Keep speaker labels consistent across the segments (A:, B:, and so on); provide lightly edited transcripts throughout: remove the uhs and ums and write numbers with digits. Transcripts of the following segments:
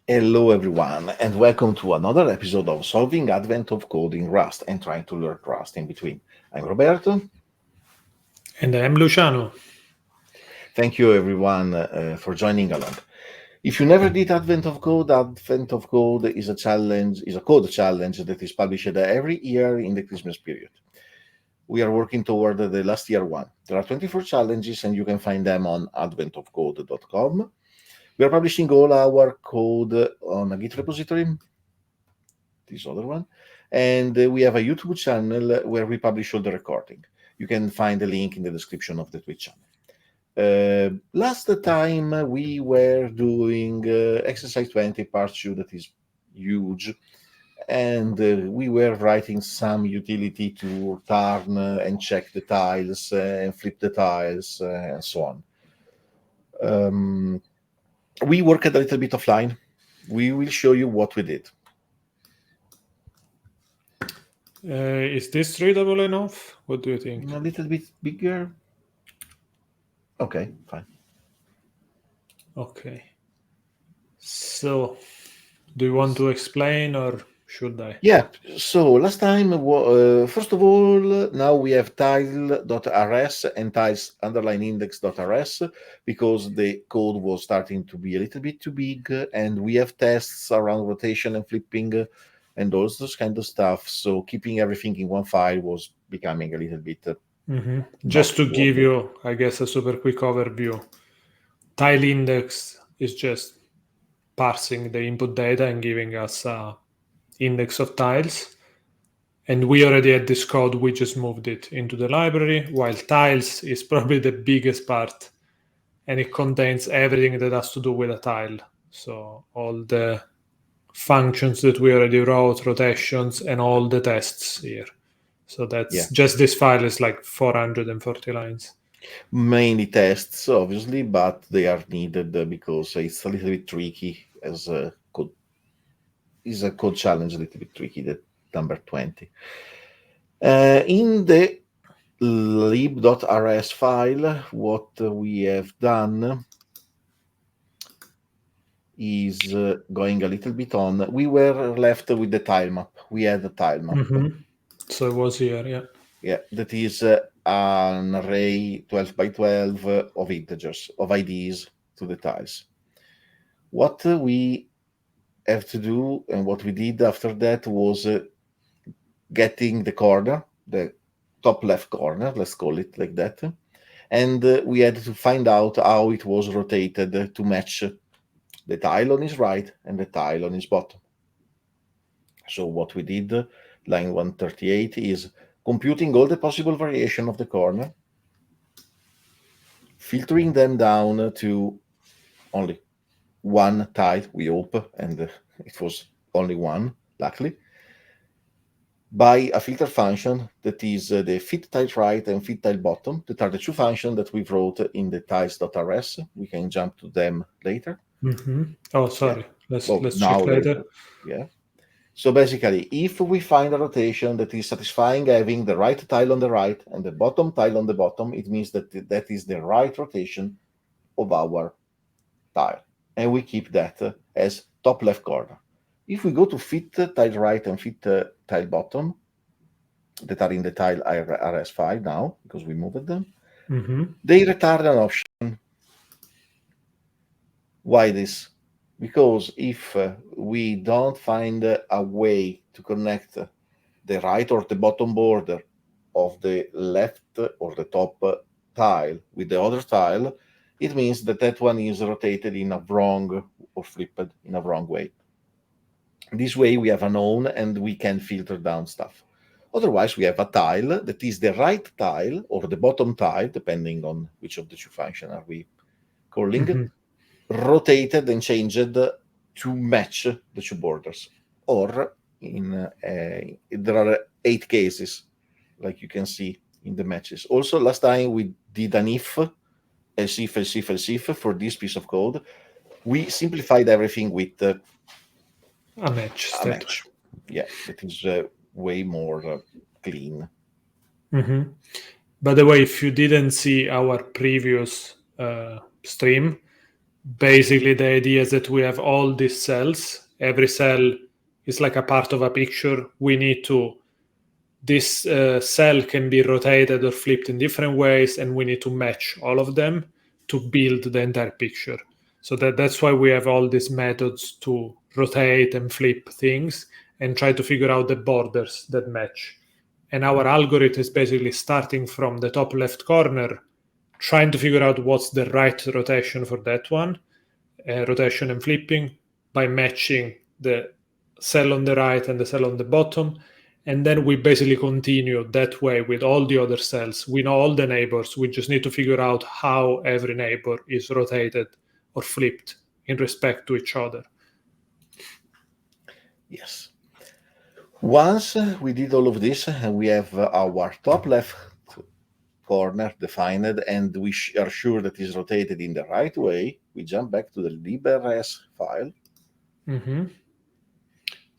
A: Hello, everyone, and welcome to another episode of Solving Advent of Code in Rust and trying to learn Rust in between. I'm Roberto.
B: And I'm Luciano.
A: Thank you, everyone, for joining along. If you never did Advent of Code is a code challenge that is published every year in the Christmas period. We are working toward the last year one. There are 24 challenges, and you can find them on adventofcode.com. We are publishing all our code on a Git repository, this other one, and we have a YouTube channel where we publish all the recording. You can find the link in the description of the Twitch channel. Last time we were doing exercise 20 part 2, that is huge, and we were writing some utility to turn and check the tiles and flip the tiles and so on. We worked a little bit offline. We will show you what we did.
B: Is this readable enough? What do you think?
A: A little bit bigger. Okay, fine.
B: Okay. So, do you want to explain or should I?
A: Yeah, so last time, first of all, now we have tile.rs and tiles underline index.rs because the code was starting to be a little bit too big, and we have tests around rotation and flipping and all those kind of stuff. So keeping everything in one file was becoming a little bit.
B: Just to give you, I guess, a super quick overview, tile index is just parsing the input data and giving us an index of tiles. And we already had this code, we just moved it into the library, while tiles is probably the biggest part. And it contains everything that has to do with a tile. So all the functions that we already wrote, rotations, and all the tests here. So that's just this file is like 440 lines.
A: Mainly tests, obviously, but they are needed because it's a little bit tricky as a code. Is a code challenge a little bit tricky, the number 20. In the lib.rs file, what we have done is going a little bit on. We were left with the tile map. We had a tile map.
B: So it was here, yeah.
A: Yeah, that is an array 12 by 12 of integers, of IDs to the tiles. What we have to do and what we did after that was getting the corner, the top left corner, let's call it like that, and we had to find out how it was rotated to match the tile on his right and the tile on his bottom. So what we did, line 138, is computing all the possible variation of the corner, filtering them down to only one tile, we hope, and it was only one, luckily, by a filter function that is the fit tile right and fit tile bottom, that are the two functions that we wrote in the tiles.rs. We can jump to them later.
B: Oh, sorry.
A: Yeah.
B: Let's check later.
A: Yeah. So basically, if we find a rotation that is satisfying having the right tile on the right and the bottom tile on the bottom, it means that that is the right rotation of our tile. And we keep that as top left corner. If we go to fit tile right and fit tile bottom, that are in the tile RS file now, because we moved them, they return an option. Why this? Because if we don't find a way to connect the right or the bottom border of the left or the top tile with the other tile, it means that that one is rotated in a wrong or flipped in a wrong way. This way we have a known and we can filter down stuff. Otherwise, we have a tile that is the right tile or the bottom tile, depending on which of the two functions are we calling, rotated and changed to match the two borders. Or there are 8 cases, like you can see in the matches. Also, last time we did an if, else if for this piece of code. We simplified everything with
B: a match statement.
A: Yeah, it is way more clean.
B: By the way, if you didn't see our previous stream, basically the idea is that we have all these cells. Every cell is like a part of a picture. This cell can be rotated or flipped in different ways, and we need to match all of them to build the entire picture. So that's why we have all these methods to rotate and flip things and try to figure out the borders that match. And our algorithm is basically starting from the top left corner, trying to figure out what's the right rotation for that one, rotation and flipping, by matching the cell on the right and the cell on the bottom. And then we basically continue that way with all the other cells. We know all the neighbors. We just need to figure out how every neighbor is rotated or flipped in respect to each other.
A: Yes. Once we did all of this, and we have our top left corner defined, and we are sure that it's rotated in the right way, we jump back to the libres file.
B: Mm-hmm.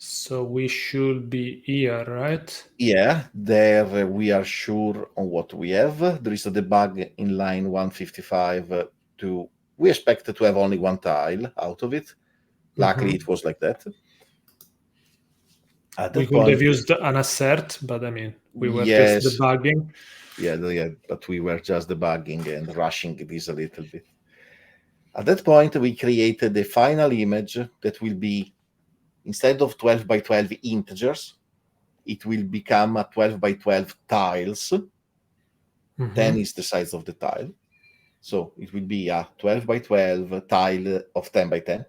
B: So we should be here, right?
A: Yeah, there we are sure on what we have. There is a debug in line 155 we expect to have only one tile out of it. Luckily, it was like that. At
B: We
A: that
B: could have
A: point,
B: used an assert, but I mean, we were
A: yes,
B: just debugging.
A: yeah, but we were just debugging and rushing this a little bit. At that point, we created the final image that will be, instead of 12 by 12 integers, it will become a 12 by 12 tiles. 10 is the size of the tile. So it will be a 12 by 12 tile of 10 by 10.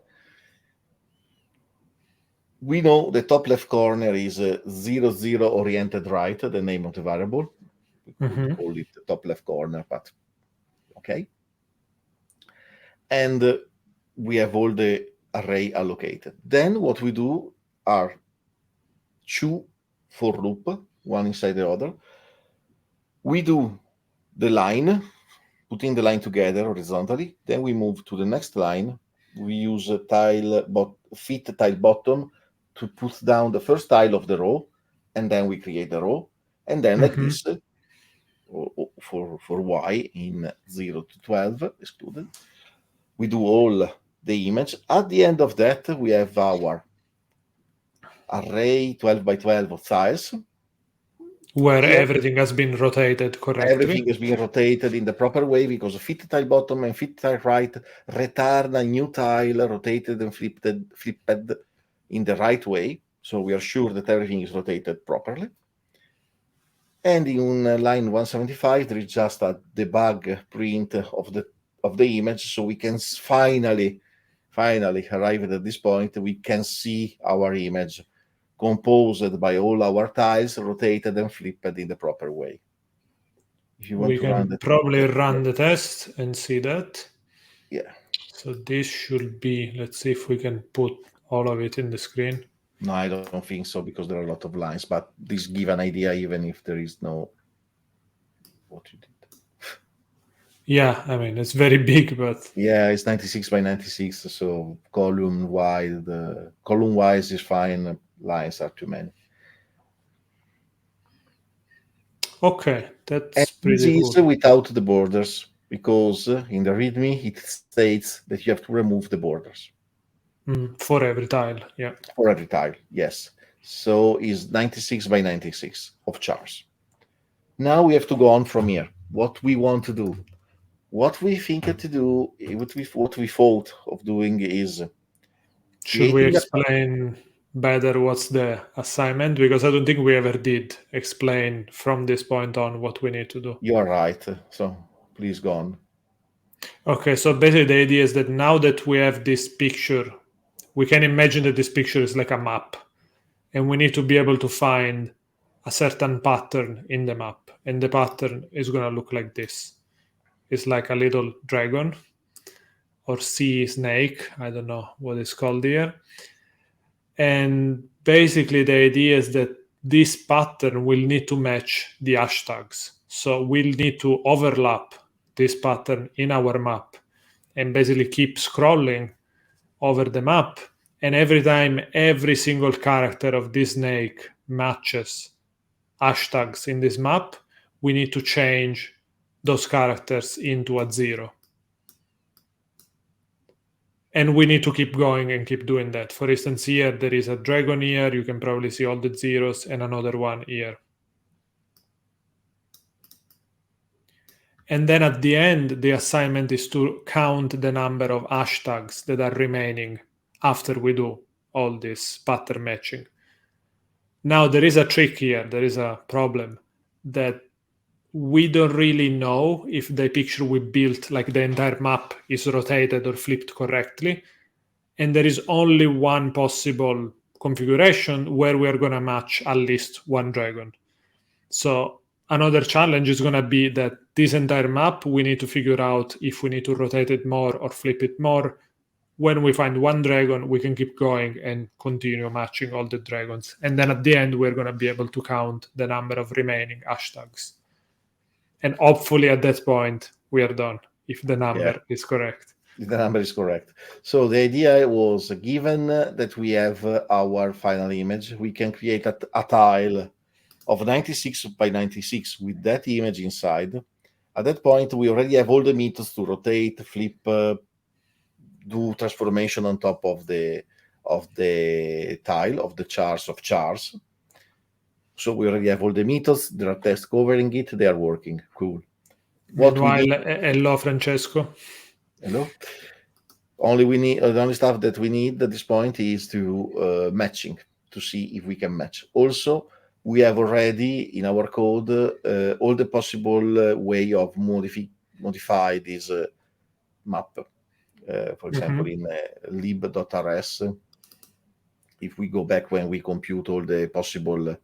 A: We know the top left corner is 0, 0 oriented right, the name of the variable. We could call it the top left corner, but okay. And we have all the array allocated. Then what we do are two for loop, one inside the other. We do the line, putting the line together horizontally. Then we move to the next line. We use a fit tile bottom to put down the first tile of the row, and then we create the row. And then like this, for y in 0 to 12 excluded, we do all the image. At the end of that, we have our array 12 by 12 of tiles,
B: where everything has been rotated correctly.
A: Everything has been rotated in the proper way, because fit tile bottom and fit tile right return a new tile rotated and flipped in the right way. So we are sure that everything is rotated properly. And in line 175, there is just a debug print of the image, so we can finally arrive at this point. We can see our image composed by all our tiles rotated and flipped in the proper way. If you want
B: we
A: to run
B: can probably run the test and see that.
A: Yeah.
B: So this should be, let's see if we can put all of it in the screen.
A: No, I don't think so, because there are a lot of lines, but this give an idea even if there is no what you did.
B: Yeah, I mean, it's very big, but
A: yeah, it's 96 by 96, so column wise is fine. Lines are too many.
B: Okay, that's
A: and
B: pretty
A: this
B: cool.
A: Is without the borders, because in the README it states that you have to remove the borders.
B: For every tile, yeah.
A: For every tile, yes. So is 96 by 96 of chars. Now we have to go on from here. What we want to do. What we think to do, what we thought of doing is...
B: Should we explain better what's the assignment? Because I don't think we ever did explain from this point on what we need to do.
A: You are right. So please go on.
B: Okay, so basically the idea is that now that we have this picture, we can imagine that this picture is like a map, and we need to be able to find a certain pattern in the map, and the pattern is going to look like this. It's like a little dragon or sea snake, I don't know what it's called here. And basically the idea is that this pattern will need to match the hashtags. So we'll need to overlap this pattern in our map and basically keep scrolling over the map. And every time every single character of this snake matches hashtags in this map, we need to change those characters into a 0. And we need to keep going and keep doing that. For instance, here there is a dragon here. You can probably see all the zeros and another one here. And then at the end, the assignment is to count the number of hashtags that are remaining after we do all this pattern matching. Now, there is a trick here. There is a problem that we don't really know if the picture we built, like the entire map, is rotated or flipped correctly. And there is only one possible configuration where we are going to match at least one dragon. So another challenge is going to be that this entire map, we need to figure out if we need to rotate it more or flip it more. When we find one dragon, we can keep going and continue matching all the dragons. And then at the end, we're going to be able to count the number of remaining hashtags. And hopefully at that point, we are done, if the number is correct.
A: The number is correct. So the idea was, given that we have our final image, we can create a tile of 96 by 96 with that image inside. At that point, we already have all the methods to rotate, flip, do transformation on top of the tile, of the chars. So we already have all the methods. There are tests covering it. They are working. Cool.
B: Hello, Francesco.
A: Hello. The only stuff that we need at this point is to matching, to see if we can match. Also, we have already in our code all the possible way of modify this map. For example, in lib.rs, if we go back when we compute all the possible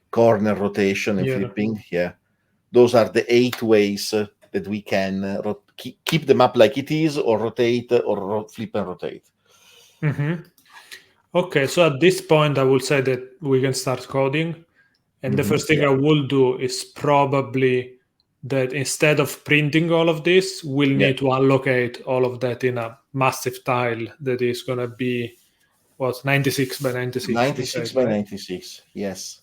A: corner rotation and flipping, those are the 8 ways that we can keep the map like it is, or rotate, or flip and rotate.
B: Okay, so at this point, I will say that we can start coding. And the first thing I will do is probably that instead of printing all of this, we'll need to allocate all of that in a massive tile that is going to be, 96 by 96?
A: 96 by 96, yes.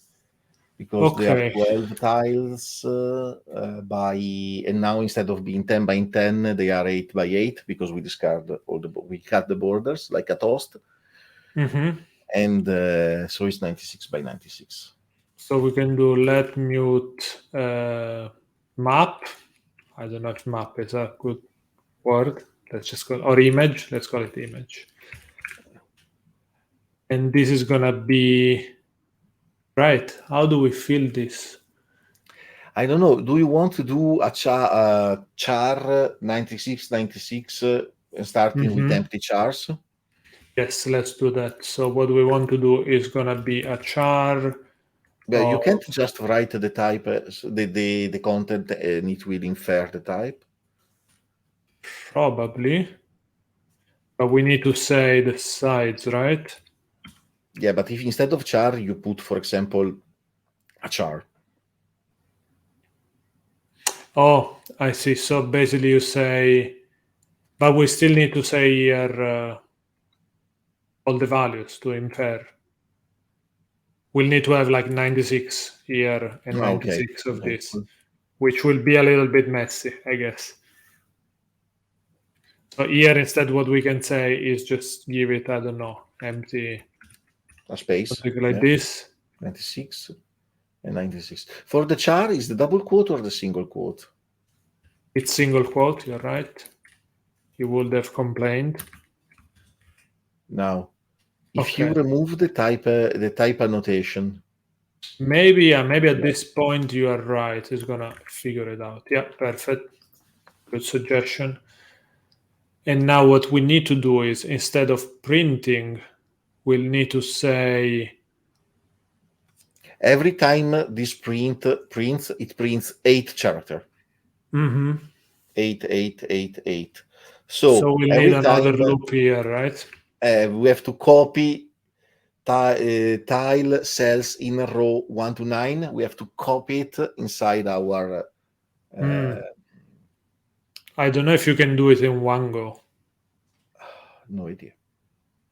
A: Because there are 12 tiles and now instead of being 10 by 10, they are 8 by 8 because we discard we cut the borders like a toast. And so it's 96 by 96.
B: So we can do let mute map. I don't know if map is a good word. Let's just call it, or image. Let's call it image. And this is going to be, right. How do we fill this?
A: I don't know. Do you want to do a char 96, 96 starting with empty chars?
B: Yes, let's do that. So what we want to do is going to be a char.
A: Yeah, you can't just write the type, the content, and it will infer the type.
B: Probably. But we need to say the sides, right?
A: Yeah, but if instead of char, you put, for example, a char.
B: Oh, I see. So basically you say, but we still need to say here all the values to infer. We'll need to have like 96 here and 96 of this, which will be a little bit messy, I guess. So here instead what we can say is just give it, I don't know, empty.
A: A space.
B: Something like this.
A: 96 and 96. For the char, is the double quote or the single quote?
B: It's single quote, you're right. You would have complained.
A: Now, if you remove the type annotation.
B: Maybe at this point you are right. It's gonna figure it out. Yeah, perfect. Good suggestion. And now what we need to do is, instead of printing, we'll need to say
A: every time this prints, it prints 8 character. 8, 8, 8, 8.
B: So we'll need another loop here, right?
A: We have to copy tile cells in row 1 to 9. We have to copy it inside our.
B: I don't know if you can do it in one go.
A: No idea.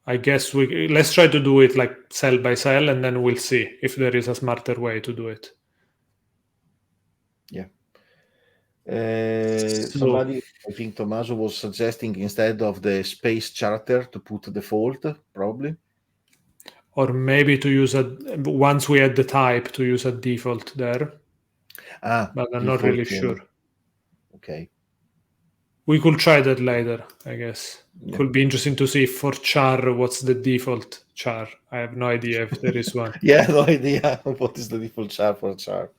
B: I guess let's try to do it like cell by cell, and then we'll see if there is a smarter way to do it.
A: Yeah. Somebody, I think Tommaso was suggesting instead of the space charter to put default, probably.
B: Or maybe to use once we add the type, to use a default there. But I'm not really sure.
A: Okay.
B: We could try that later, I guess.
A: Yeah.
B: Could be interesting to see for char what's the default char. I have no idea if there is one.
A: Yeah, no idea what is the default char for char.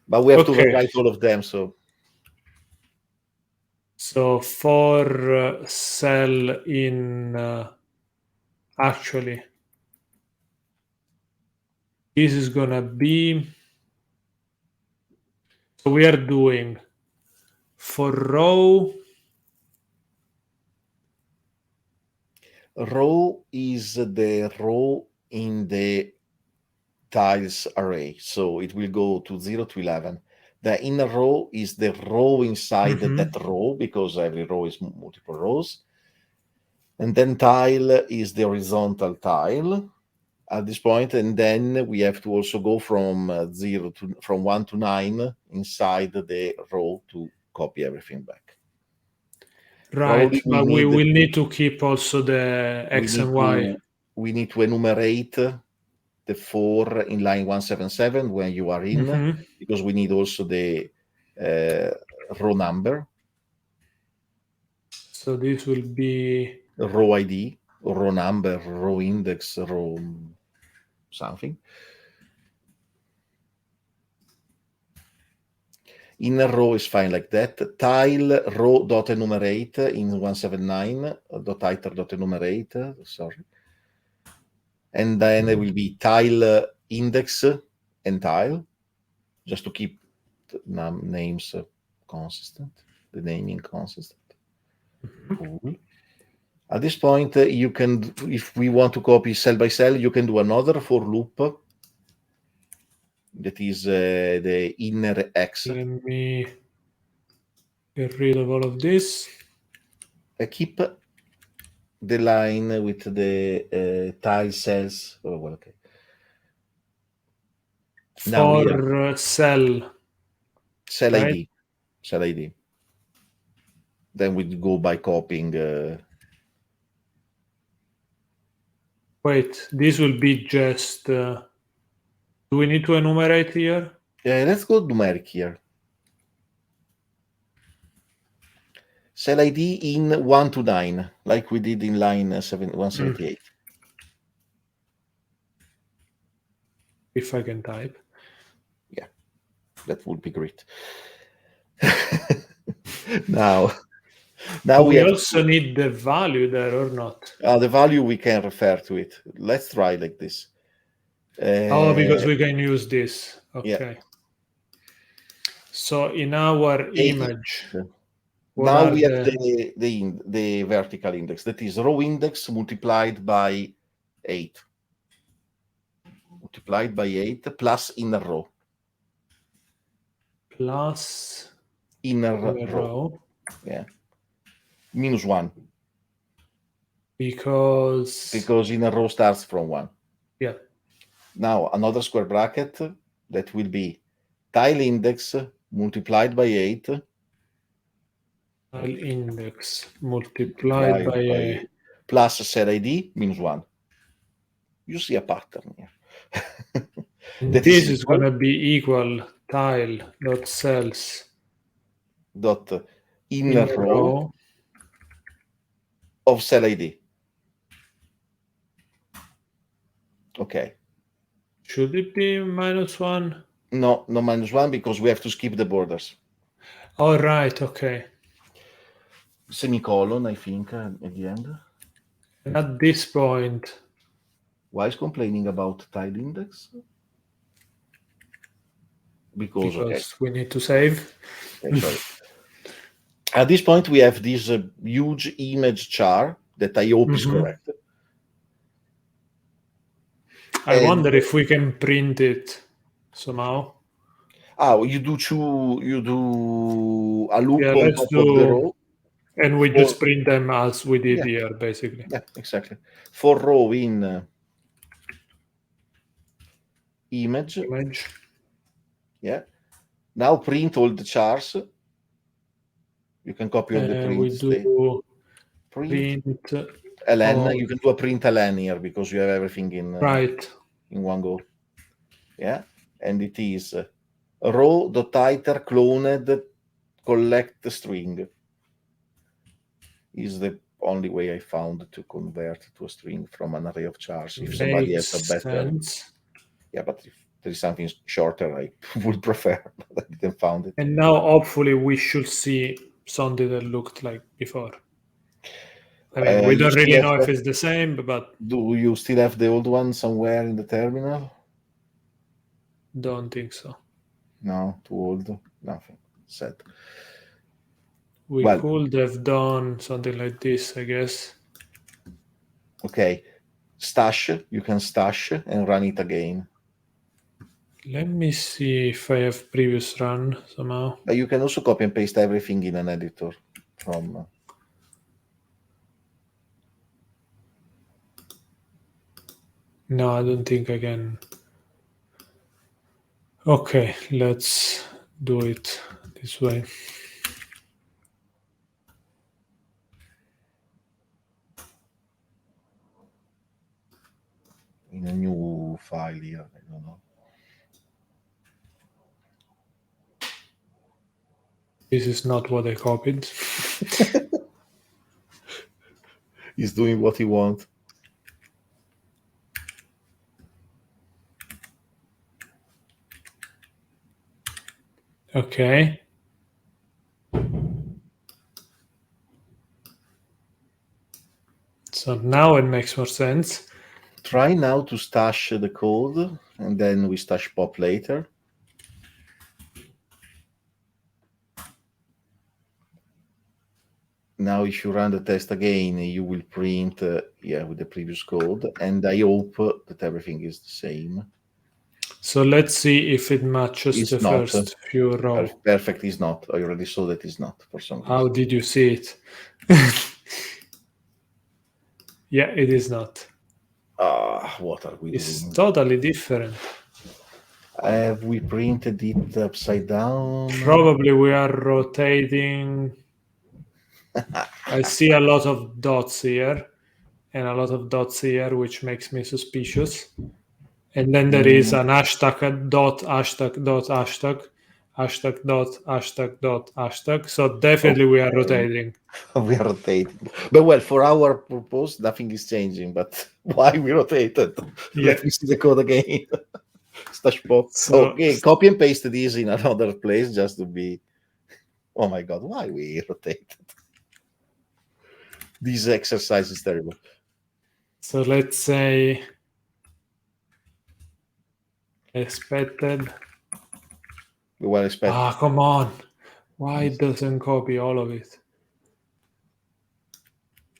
A: But we have to rewrite all of them, so.
B: So for cell in actually, this is gonna be, so we are doing for row.
A: Row is the row in the tiles array, so it will go to 0 to 11. The inner row is the row inside that row, because every row is multiple rows. And then tile is the horizontal tile at this point, and then we have to also go from 1 to 9 inside the row to copy everything back.
B: Right, but we will need to keep also the X and Y.
A: We need to enumerate the 4 in line 177 when you are in, because we need also the row number.
B: So this will be
A: row ID, or row number, row index, row something. Inner row is fine like that. Tile row dot enumerate in 179 dot iter dot enumerate, sorry. And then there will be tile index and tile, just to keep the names consistent, the naming consistent. Cool. At this point, you can, if we want to copy cell by cell, you can do another for loop. That is the inner X.
B: Let me get rid of all of this.
A: Keep the line with the tile cells. Oh, well, okay.
B: For cell
A: right? ID. Cell ID. Then we go by copying.
B: Wait, this will be just. Do we need to enumerate here?
A: Let's go numeric here. Cell ID in 1 to 9, like we did in line 178.
B: If I can type.
A: Yeah, that would be great. Now
B: we also need the value there, or not?
A: The value, we can refer to it. Let's try like this.
B: Because we can use this. Okay.
A: Yeah.
B: So in our image,
A: now we have the vertical index. That is row index multiplied by 8. Multiplied by 8 plus inner row.
B: Plus
A: inner row. Yeah. -1. Because inner row starts from 1.
B: Yeah.
A: Now another square bracket that will be tile index multiplied by 8.
B: Tile index multiplied by 8.
A: Plus cell ID -1. You see a pattern here.
B: This is going to be equal tile dot cells
A: dot inner row of cell ID. Okay.
B: Should it be -1?
A: No, no -1, because we have to skip the borders.
B: All right. Okay.
A: Semicolon, I think, at the end.
B: And at this point.
A: Why is complaining about tile index? Because
B: we need to save.
A: Okay, sorry. At this point, we have this huge image char that I hope is correct.
B: I wonder if we can print it somehow.
A: You do a loop on top of the row.
B: And we just print them as we did here, basically.
A: Yeah, exactly. For row in image.
B: Image.
A: Yeah. Now print all the chars. You can copy all the print
B: we
A: state.
B: do
A: Print
B: print
A: ln. You can do a print ln here because you have everything in one go. Yeah, and it is row.iter cloned collect string is the only way I found to convert to a string from an array of chars. If somebody has a better, yeah, but if there is something shorter, I would prefer, but I didn't found it.
B: And now hopefully we should see something that looked like before. I mean, we don't really know if it's the same, but
A: do you still have the old one somewhere in the terminal?
B: Don't think so.
A: No, too old. Nothing. Sad.
B: We could have done something like this, I guess.
A: Okay. Stash. You can stash and run it again.
B: Let me see if I have previous run somehow.
A: But you can also copy and paste everything in an editor from.
B: No, I don't think I can. Okay, let's do it this way.
A: In a new file here, I don't know.
B: This is not what I copied.
A: He's doing what he wants.
B: Okay. So now it makes more sense.
A: Try now to stash the code, and then we stash pop later. Now, if you run the test again, you will print, with the previous code, and I hope that everything is the same.
B: So let's see if it matches the first few rows.
A: Perfect is not. I already saw that it's not for some reason.
B: How did you see it? Yeah, it is not.
A: What are we doing?
B: It's totally different.
A: Have we printed it upside down?
B: Probably we are rotating. I see a lot of dots here and a lot of dots here, which makes me suspicious. And then there is an hashtag dot hashtag dot hashtag hashtag dot hashtag dot hashtag. So definitely we are rotating.
A: We are rotating. But well, for our purpose, nothing is changing. But why we rotated? Yeah. Let me see the code again. Stash pop. So, okay, copy and paste this in another place just to be. Oh my God, why we rotated? This exercise is terrible.
B: So let's say expected.
A: Well expected.
B: Ah, come on. Why it doesn't copy all of it?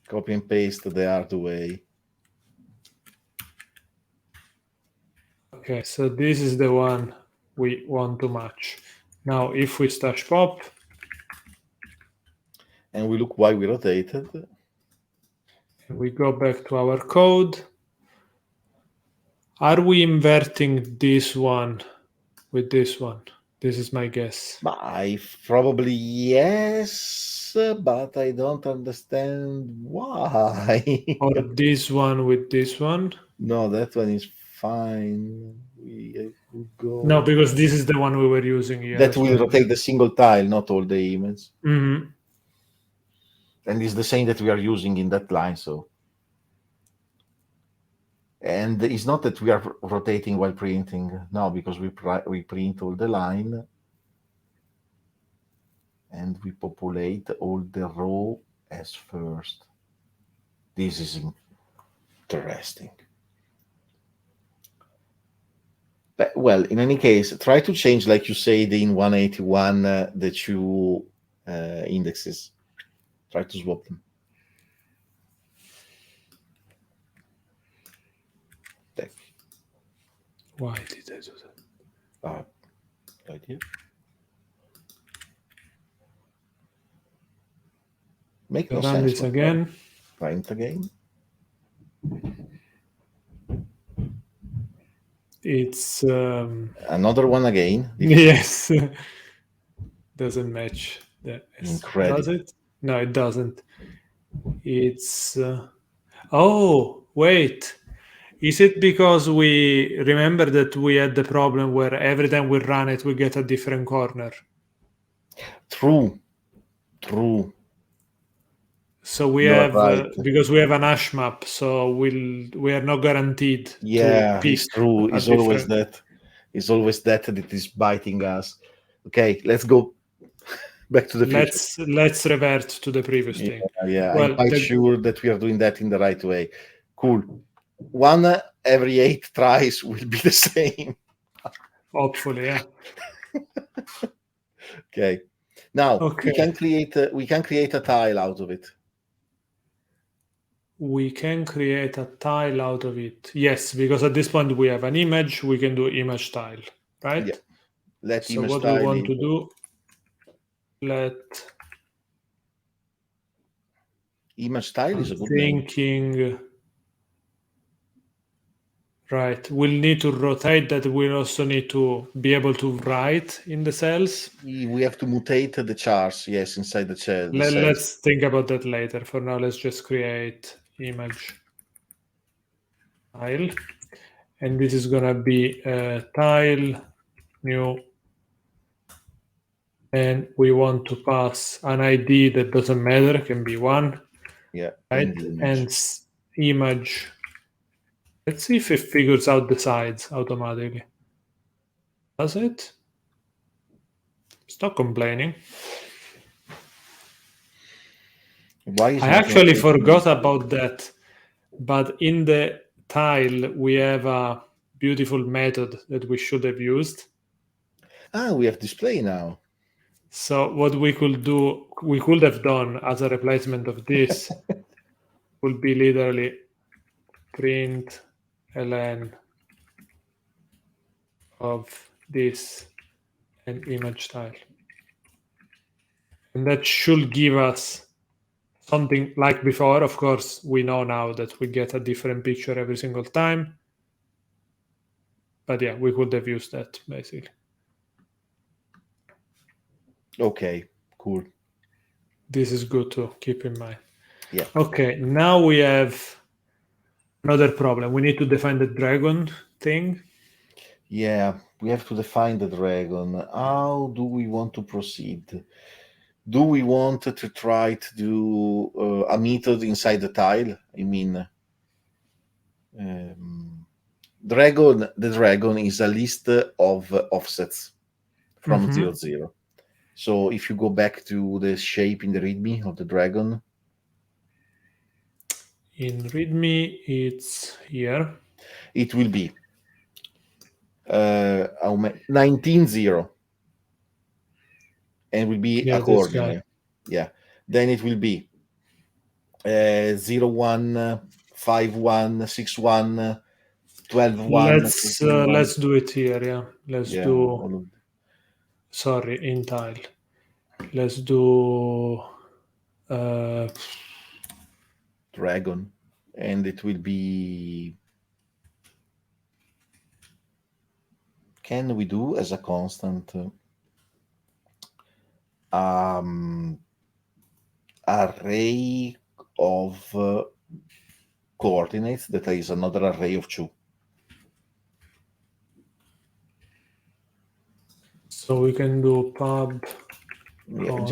A: Copy and paste the hard way.
B: Okay, so this is the one we want to match. Now, if we stash pop.
A: And we look why we rotated.
B: And we go back to our code. Are we inverting this one with this one? This is my guess.
A: Probably yes, but I don't understand why.
B: Or this one with this one?
A: No, that one is fine. We go.
B: No, because this is the one we were using here.
A: That will rotate the single tile, not all the image.
B: Mm-hmm.
A: And it's the same that we are using in that line. So, and it's not that we are rotating while printing. No, because we print all the line. And we populate all the row as first. This is interesting. But, well, in any case, try to change, like you said, in 181, the two indexes. Try to swap them.
B: Why did I do that?
A: Right here. Make no
B: run
A: sense.
B: This again.
A: Print again.
B: It's
A: another one again.
B: Yes. doesn't match. Does
A: Incredible.
B: it? No, it doesn't. It's oh wait. Is it because we remember that we had the problem where every time we run it, we get a different corner?
A: True. True.
B: So we
A: You are
B: have
A: right.
B: because we have an hash map, so we are not guaranteed to
A: Yeah,
B: pick
A: it's true.
B: a
A: It's always
B: different.
A: that. It's always that that is biting us. Okay, let's go back to the future.
B: Let's revert to the previous
A: Yeah,
B: thing.
A: yeah. I'm
B: Well,
A: quite sure that we are doing that in the right way. Cool. One every 8 tries will be the same.
B: hopefully, yeah.
A: Okay. Now
B: Okay.
A: we can create a tile out of it.
B: We can create a tile out of it. Yes, because at this point we have an image, we can do image tile, right?
A: Yeah. Let
B: So
A: image
B: what we
A: tile
B: want to
A: input.
B: do, let
A: Image tile is a
B: I'm
A: good name.
B: thinking, right, we'll need to rotate that. We'll also need to be able to write in the cells.
A: We have to mutate the chars, yes, inside the cells.
B: Let's think about that later. For now, let's just create image tile. And this is going to be a tile, new, and we want to pass an ID that doesn't matter, it can be one.
A: Yeah,
B: right? And image. Let's see if it figures out the sides automatically. Does it? Stop complaining.
A: Why is
B: I
A: not
B: actually
A: working?
B: forgot about that, but in the tile we have a beautiful method that we should have used.
A: Ah, we have display now.
B: So what we could have done as a replacement of this would be literally print ln of this and image tile. And that should give us something like before. Of course, we know now that we get a different picture every single time. But yeah, we could have used that basically.
A: Okay, cool.
B: This is good to keep in mind.
A: Yeah.
B: Okay, now we have another problem. We need to define the dragon thing.
A: Yeah, we have to define the dragon. How do we want to proceed? Do we want to try to do a method inside the tile? I mean, the dragon is a list of offsets from 0, 0. So if you go back to the shape in the README of the dragon,
B: in README, it's here.
A: it will be 19, 0. And will be accordingly. Yeah. Then it will be 0, 1, 5, 1, 6, 1, 12, 1.
B: Let's do it here. Yeah. Let's do. Sorry, in tile. Let's do
A: dragon, and it will be. Can we do as a constant array of coordinates that is another array of 2?
B: So we can do pub.
A: Yeah,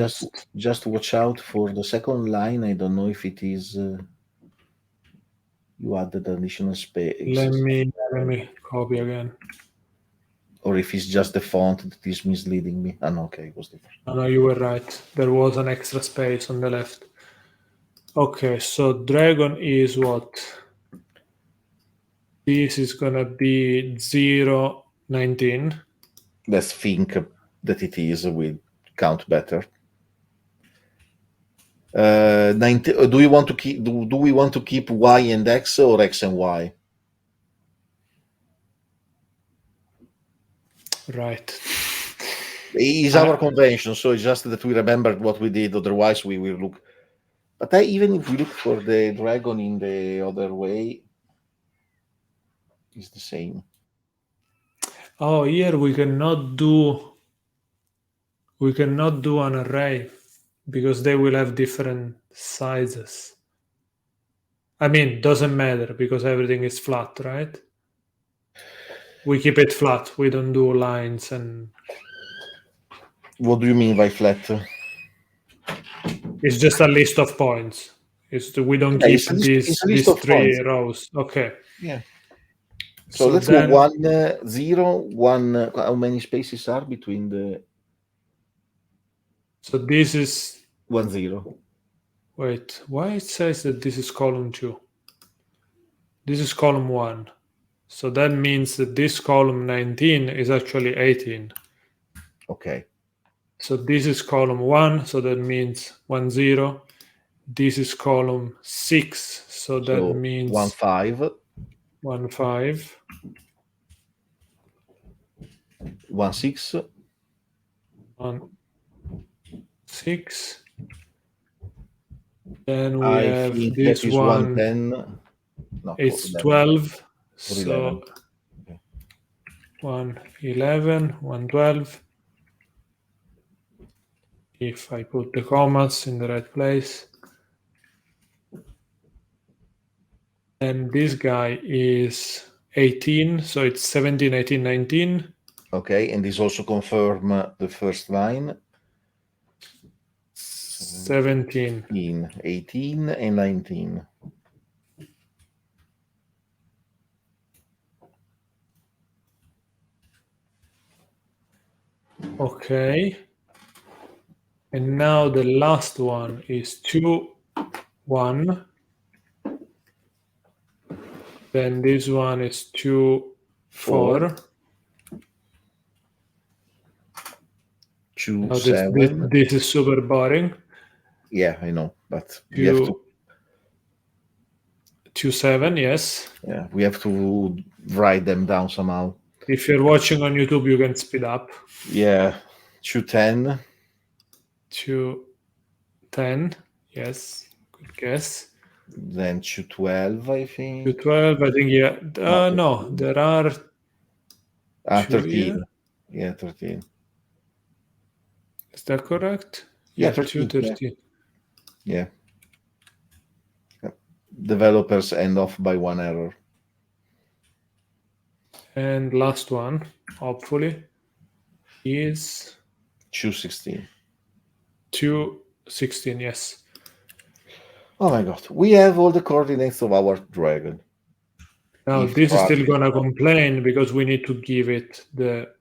A: just watch out for the second line. I don't know if it is you added additional space.
B: Let me copy again.
A: Or if it's just the font that is misleading me. Oh, no, okay, it was different.
B: No, you were right. There was an extra space on the left. Okay, so dragon is what? This is gonna be 0, 19.
A: Let's think that it is. We'll count better. 19. Do we want to keep? Do we want to keep y and x or x and y?
B: Right.
A: It's our convention, so it's just that we remembered what we did. Otherwise, we will look. But even if we look for the dragon in the other way, it's the same.
B: Oh, here we cannot do. We cannot do an array because they will have different sizes. I mean, doesn't matter because everything is flat, right? We keep it flat. We don't do lines and...
A: What do you mean by flat?
B: It's just a list of points. We don't keep
A: It's a list
B: these
A: of
B: three
A: points.
B: rows. Okay.
A: Yeah. So let's
B: then,
A: go 1, 0, 1. How many spaces are between the?
B: So this is
A: 1, 0.
B: Wait, why it says that this is column 2? This is column 1. So that means that this column 19 is actually 18.
A: Okay.
B: So this is column 1, so that means 1, 0. This is column 6, so that means
A: 1, 5.
B: 1, 5.
A: 1, 6.
B: 1, 6. Then we
A: I
B: have
A: think
B: this
A: that is
B: one.
A: 110. No,
B: It's
A: 11.
B: 12.
A: Or
B: So
A: 11. Okay.
B: 1, 11, 1, 12. If I put the commas in the right place. And this guy is 18, so it's 17, 18, 19.
A: Okay, and this also confirm the first line.
B: 17.
A: 18 and 19.
B: Okay. And now the last one is 2, 1. Then this one is 2, 4.
A: 2,
B: Now
A: 7.
B: this is super boring.
A: Yeah, I know, but we have to.
B: 2, 7, yes.
A: Yeah, we have to write them down somehow.
B: If you're watching on YouTube, you can speed up.
A: Yeah, 2, 10.
B: 2, 10, yes, good guess.
A: Then 2, 12, I think.
B: 2, 12, I think, yeah. No, there are
A: 13.
B: here.
A: Yeah, 13.
B: Is that correct?
A: Yeah,
B: 2, 13.
A: Yeah. Developers end off by 1 error.
B: And last one, hopefully, is
A: 2, 16.
B: 2, 16, yes.
A: Oh my god, we have all the coordinates of our dragon.
B: Now this is still gonna complain because we need to give it the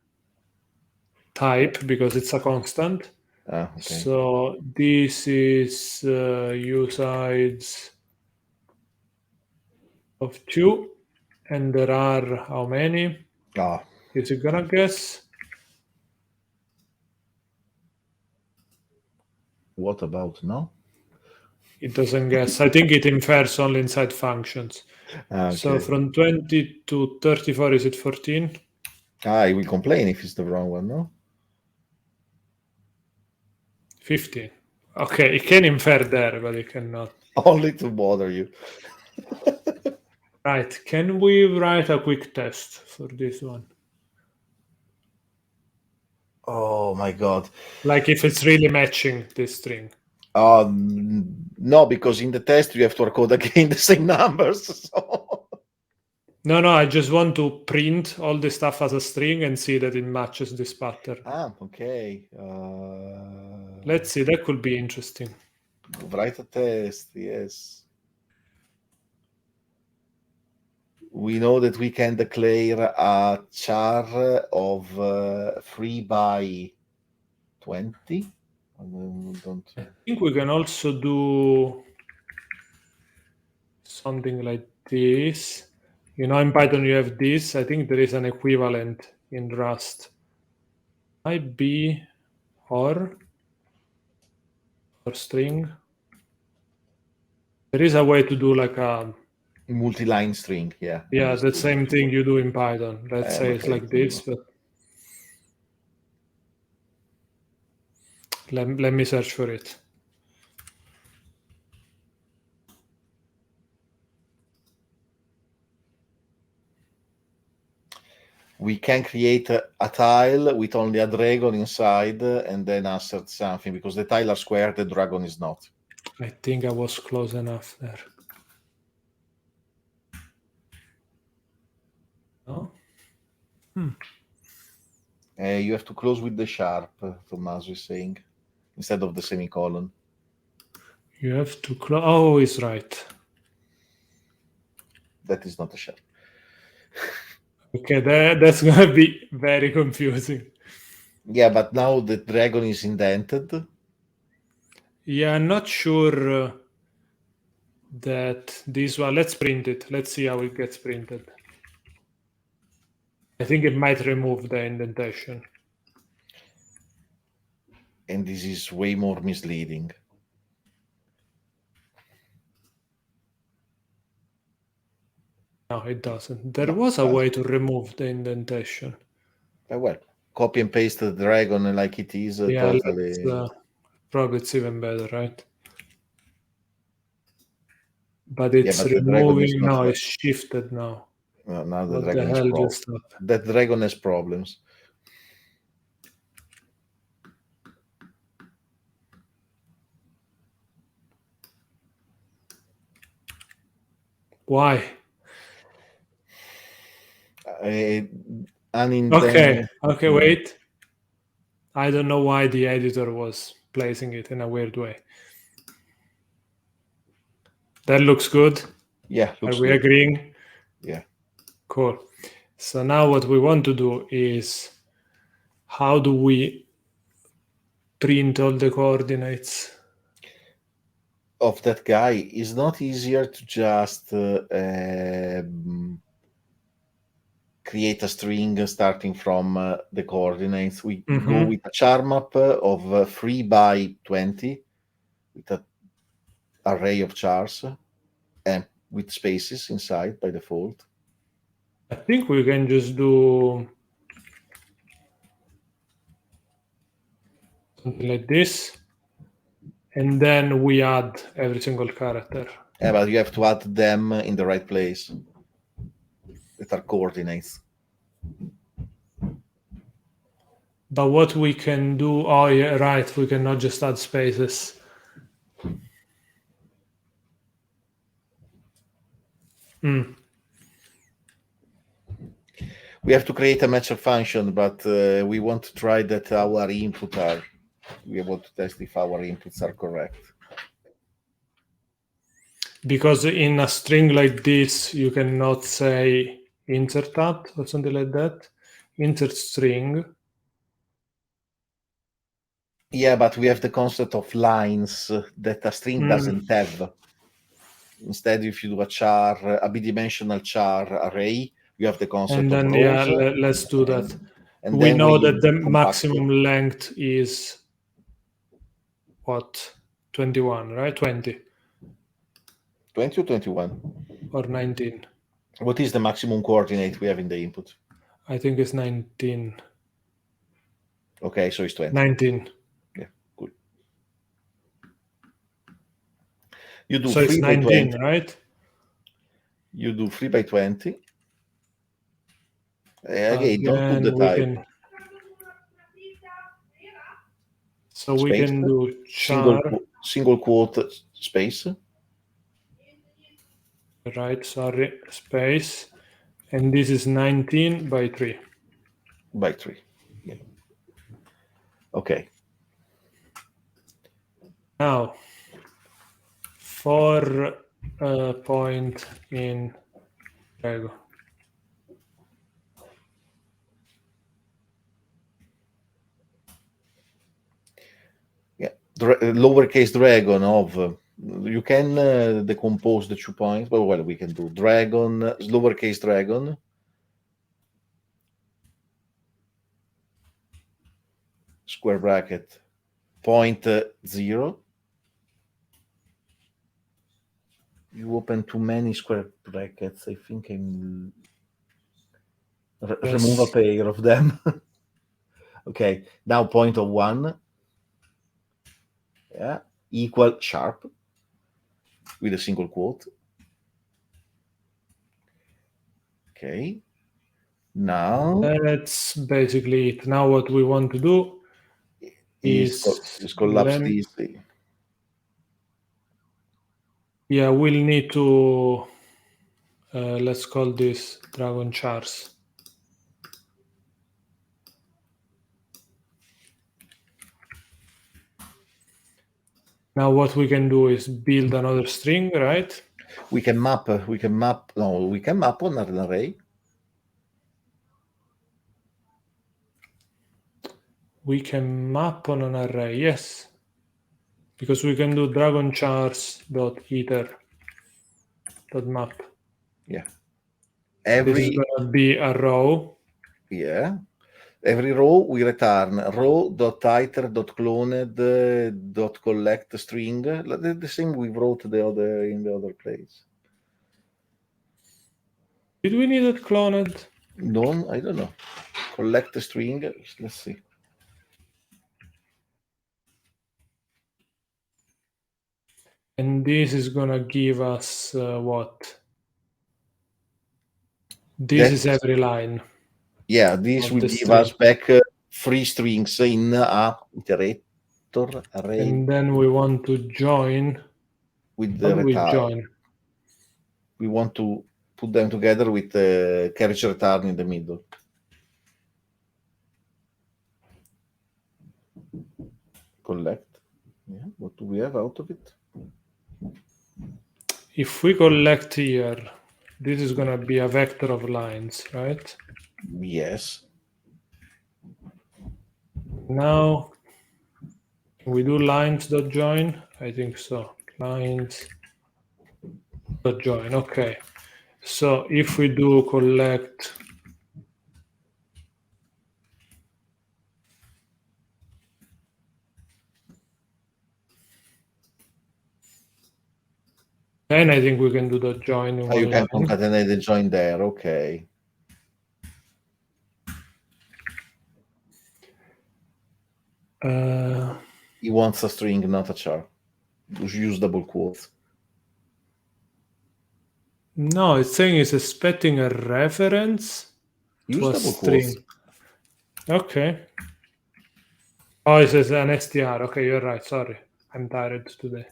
B: type because it's a constant.
A: Okay.
B: So this is usides of 2, and there are how many? Is it gonna guess?
A: What about no?
B: It doesn't guess. I think it infers only inside functions.
A: Okay.
B: So from 20 to 34, is it 14?
A: I will complain if it's the wrong one, no?
B: 15. Okay, it can infer there, but it cannot.
A: Only to bother you.
B: Right, can we write a quick test for this one?
A: Oh my god.
B: Like if it's really matching this string.
A: No, because in the test you have to record again the same numbers. So.
B: No, I just want to print all the stuff as a string and see that it matches this pattern.
A: Okay.
B: Let's see, that could be interesting.
A: Write a test, yes. We know that we can declare a char of 3 by 20.
B: I think we can also do something like this. You know, in Python you have this. I think there is an equivalent in Rust. Might be or string. There is a way to do like a
A: multi-line string, yeah.
B: Yeah, the same thing you do in Python. Let's say it's like this, but let me search for it.
A: we can create a tile with only a dragon inside and then assert something, because the tile are square, the dragon is not.
B: I think I was close enough there. No?
A: You have to close with the sharp, Tommaso is saying, instead of the semicolon.
B: You have to close. Oh, he's right.
A: That is not a sharp.
B: Okay, that's going to be very confusing.
A: Yeah, but now the dragon is indented.
B: Yeah, I'm not sure that this one. Let's print it. Let's see how it gets printed. I think it might remove the indentation.
A: And this is way more misleading.
B: No, it doesn't. There was a way to remove the indentation.
A: Well, copy and paste the dragon like it is.
B: Yeah,
A: Totally.
B: probably it's even better, right? But it's
A: but the dragon is
B: removing.
A: not
B: No,
A: there.
B: it's shifted now.
A: Now the
B: What
A: dragon
B: the
A: is
B: hell
A: problem.
B: just happened?
A: That dragon has problems.
B: Why?
A: Okay,
B: Wait. I don't know why the editor was placing it in a weird way. That looks good.
A: Yeah, looks
B: Are we
A: good.
B: agreeing?
A: Yeah.
B: Cool. So now what we want to do is, how do we print all the coordinates
A: Of that guy? Is not easier to just create a string starting from the coordinates. We go with a char map of 3 by 20 with an array of chars and with spaces inside by default.
B: I think we can just do something like this, and then we add every single character.
A: Yeah, but you have to add them in the right place. That are coordinates.
B: But what we can do, oh yeah, right, we cannot just add spaces.
A: We have to create a matcher function, but we want to try that our input are. We want to test if our inputs are correct.
B: Because in a string like this, you cannot say insert at or something like that. Insert string.
A: Yeah, but we have the concept of lines that a string doesn't have. Instead, if you do a char, a bidimensional char array, you have the concept
B: and then,
A: of rows.
B: Yeah, let's do that.
A: And
B: we
A: then
B: know
A: we
B: that the
A: compact
B: maximum length is what? 21, right? 20
A: 20 or 21?
B: or 19.
A: What is the maximum coordinate we have in the input?
B: I think it's 19.
A: Okay, so it's 20.
B: 19.
A: Yeah, good. You do
B: So
A: 3
B: it's
A: by
B: 19,
A: 20.
B: right?
A: You do 3 by 20. Again, don't put the
B: we
A: type.
B: can. So we
A: Space.
B: can do char.
A: Single quote space.
B: Right, sorry, space. And this is 19 by 3.
A: By 3. Yeah. Okay.
B: Now, for point in Lego.
A: Yeah, lowercase dragon of. You can decompose the 2 points, but well, we can do dragon, lowercase dragon. Square bracket, point 0. You open too many square brackets. I think I'm remove a pair of them. Okay, now point of 1. Yeah, equal sharp with a single quote. Okay. Now
B: That's basically it. Now what we want to do is
A: collapse this.
B: Yeah, we'll need to let's call this dragon chars. Now what we can do is build another string, right?
A: We can map on an array.
B: We can map on an array, yes. Because we can do dragon chars dot iter dot map.
A: Yeah.
B: This is gonna be a row.
A: Yeah. Every row we return row.iter.cloned.collect string. The same we wrote in the other place.
B: Did we need it cloned?
A: No, I don't know. Collect a string. Let's see.
B: And this is gonna give us what? This is every line.
A: Yeah, this will give us back 3 strings in a iterator array.
B: And then we want to join
A: with the return. We want to put them together with the carriage return in the middle. Collect. Yeah. What do we have out of it?
B: If we collect here, this is gonna be a vector of lines, right?
A: Yes.
B: Now, can we do lines.join? I think so. Lines.join. Okay. So if we do collect then I think we can do the join in one
A: You can
B: line.
A: concatenate the join there. Okay. He wants a string, not a char. Use double quotes.
B: No, it's saying it's expecting a reference
A: Use
B: to a
A: double
B: string.
A: quotes.
B: Okay. Oh, it says an str. Okay, you're right. Sorry. I'm tired today.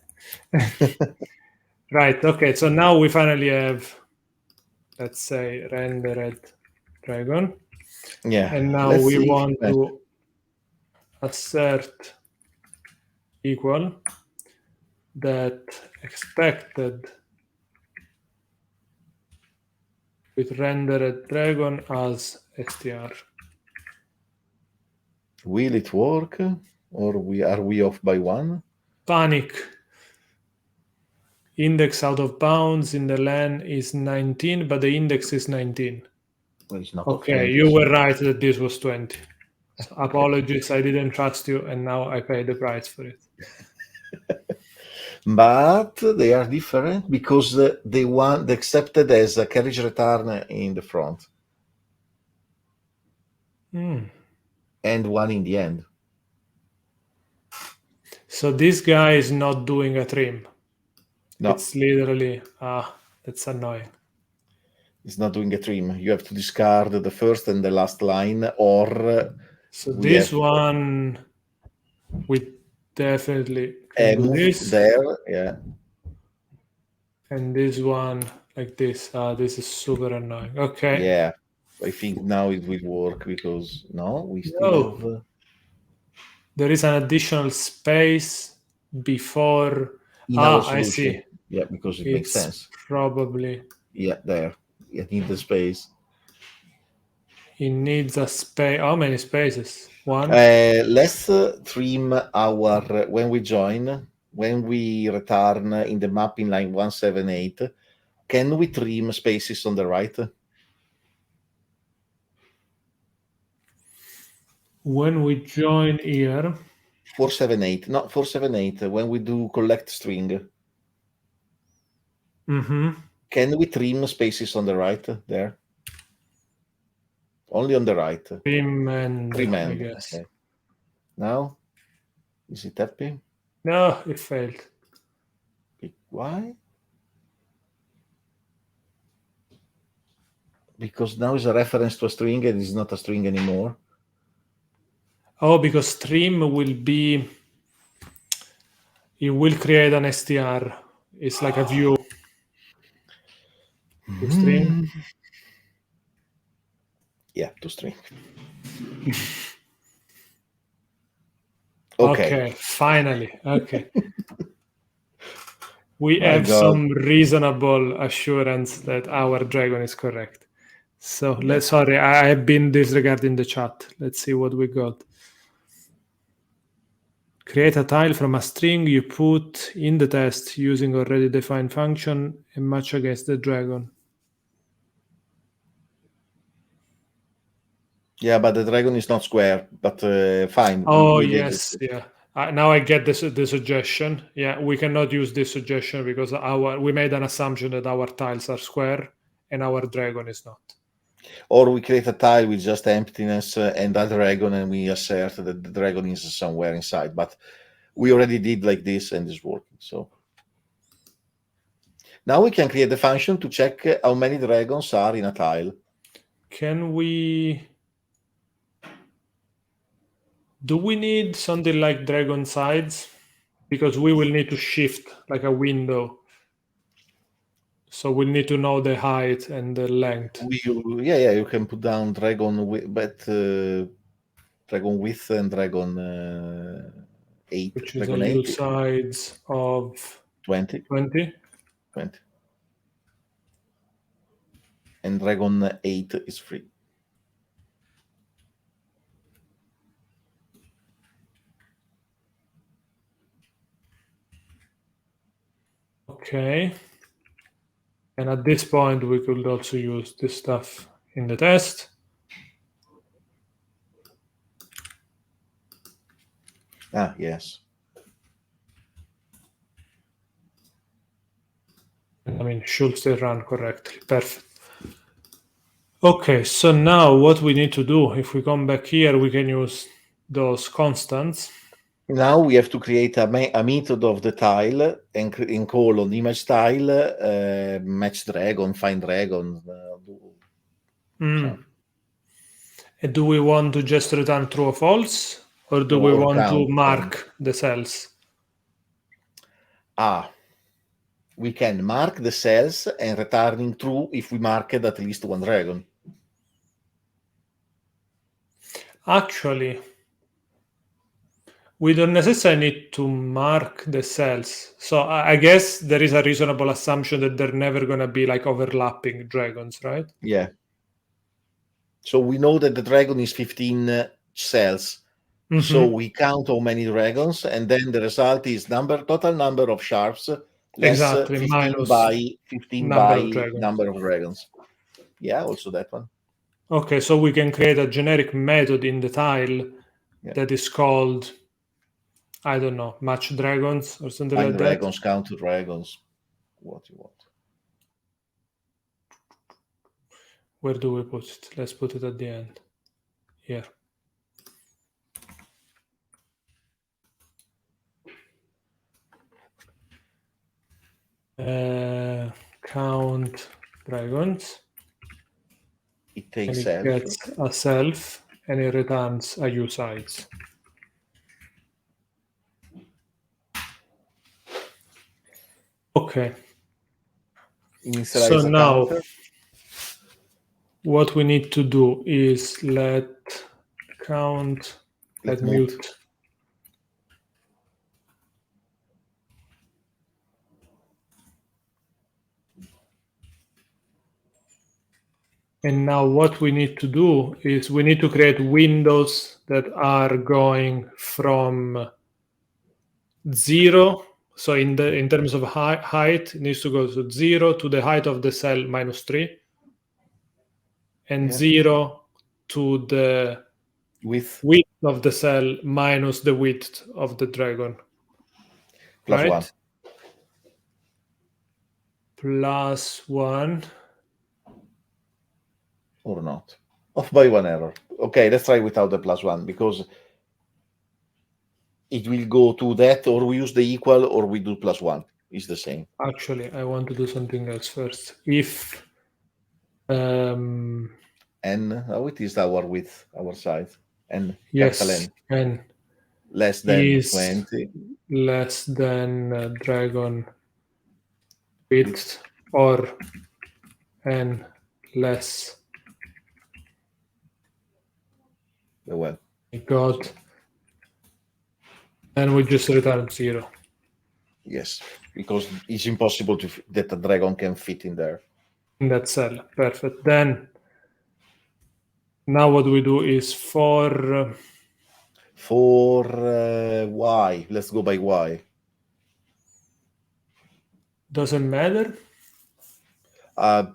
B: Right. Okay. So now we finally have, let's say, rendered dragon.
A: Yeah.
B: And now we want to assert equal that expected with rendered dragon as str.
A: Will it work? Or are we off by one?
B: Panic. Index out of bounds in the len is 19, but the index is 19.
A: Well, it's not
B: okay, you were right that this was 20. So apologies, I didn't trust you, and now I pay the price for it.
A: But they are different because the accepted as a carriage return in the front. And one in the end.
B: So this guy is not doing a trim.
A: No.
B: It's literally, that's annoying.
A: It's not doing a trim. You have to discard the first and the last line, or
B: so this one we definitely can do this.
A: There, yeah.
B: And this one like this. This is super annoying. Okay.
A: Yeah, I think now it will work because we still have.
B: There is an additional space before.
A: In our solution.
B: I see.
A: Yeah, because it makes sense.
B: Probably.
A: Yeah, there. It needs the space.
B: It needs a space. How many spaces? One?
A: Let's trim our, when we join, when we return in the mapping line 178, can we trim spaces on the right?
B: When we join here.
A: 478, not 478, when we do collect string. Can we trim spaces on the right there? Only on the right.
B: Trim end, I guess.
A: Okay. Now, is it happy?
B: No, it failed.
A: Why? Because now is a reference to a string and it's not a string anymore.
B: Oh, because stream will be, it will create an str. It's like a view to string.
A: Yeah, to string.
B: Okay, finally. Okay. We
A: My
B: have
A: God.
B: some reasonable assurance that our dragon is correct. So sorry, I have been disregarding the chat. Let's see what we got. Create a tile from a string you put in the test using already defined function and match against the dragon.
A: Yeah, but the dragon is not square, but fine.
B: Oh, yes, yeah. Now I get the suggestion. Yeah, we cannot use this suggestion because we made an assumption that our tiles are square and our dragon is not.
A: Or we create a tile with just emptiness and a dragon, and we assert that the dragon is somewhere inside. But we already did like this, and it's working. So now we can create the function to check how many dragons are in a tile.
B: Can we... Do we need something like dragon sides? Because we will need to shift like a window. So we'll need to know the height and the length.
A: Yeah, you can put down dragon dragon width and dragon 8.
B: Which is
A: Dragon
B: a
A: 8
B: U sides of
A: 20.
B: 20.
A: 20. And dragon 8 is free.
B: Okay. And at this point, we could also use this stuff in the test.
A: Ah, yes.
B: I mean, should still run correctly. Perfect. Okay, so now what we need to do, if we come back here, we can use those constants.
A: Now we have to create a method of the tile and call on image tile, match dragon, find dragon.
B: And do we want to just return true or false? Or do we want to mark the cells?
A: We can mark the cells and returning true if we marked at least one dragon.
B: Actually, we don't necessarily need to mark the cells. So I guess there is a reasonable assumption that they're never going to be like overlapping dragons, right?
A: Yeah. So we know that the dragon is 15 cells. So we count how many dragons, and then the result is total number of sharps less 15
B: minus
A: by 15 by number of dragons. Yeah, also that one.
B: Okay, so we can create a generic method in the tile that is called, I don't know, match dragons or something like
A: dragons,
B: that.
A: Count dragons, what you want.
B: Where do we put it? Let's put it at the end. Here. Count dragons.
A: It takes
B: and it gets a self and it returns a U sides. Okay. So now what we need to do is let count, let mute. And now what we need to do is we need to create windows that are going from 0. So in terms of height, it needs to go to 0 to the height of the cell -3, and 0 to the width of the cell minus the width of the dragon.
A: +1.
B: +1.
A: Or not. Off by 1 error. Okay, let's try without the +1, because it will go to that, or we use the equal, or we do +1. It's the same.
B: Actually, I want to do something else first. If N.
A: How it is our width, our size? N, capital
B: Yes,
A: N.
B: N
A: Less than
B: is
A: 20.
B: less than dragon width,
A: Width.
B: or N less.
A: Well,
B: God. And we just return 0.
A: yes, because it's impossible that a dragon can fit in there.
B: In that cell. Perfect. Then now what we do is for
A: Y, let's go by Y.
B: doesn't matter
A: Uh,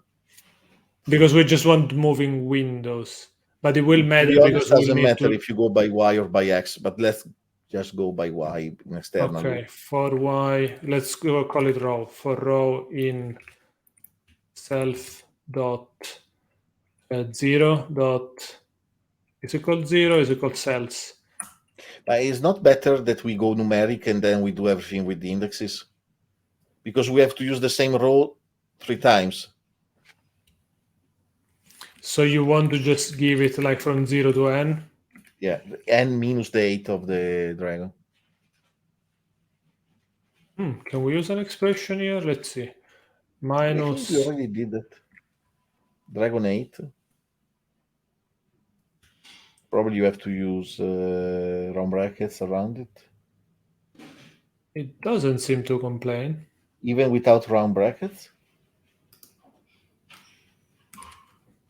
B: because we just want moving windows, but it will
A: to
B: matter
A: be honest,
B: because we'll
A: doesn't
B: need
A: matter
B: to.
A: if you go by Y or by X, but let's just go by Y in external
B: Okay,
A: loop.
B: for Y, let's go call it row. For row in self dot 0 dot, is it called 0? Is it called cells?
A: But it's not better that we go numeric and then we do everything with the indexes, because we have to use the same row 3 times.
B: So you want to just give it like from 0 to n?
A: Yeah, N minus the 8 of the dragon.
B: Can we use an expression here? Let's see.
A: I think
B: Minus.
A: we already did that. Dragon 8. Probably you have to use round brackets around it.
B: It doesn't seem to complain.
A: Even without round brackets?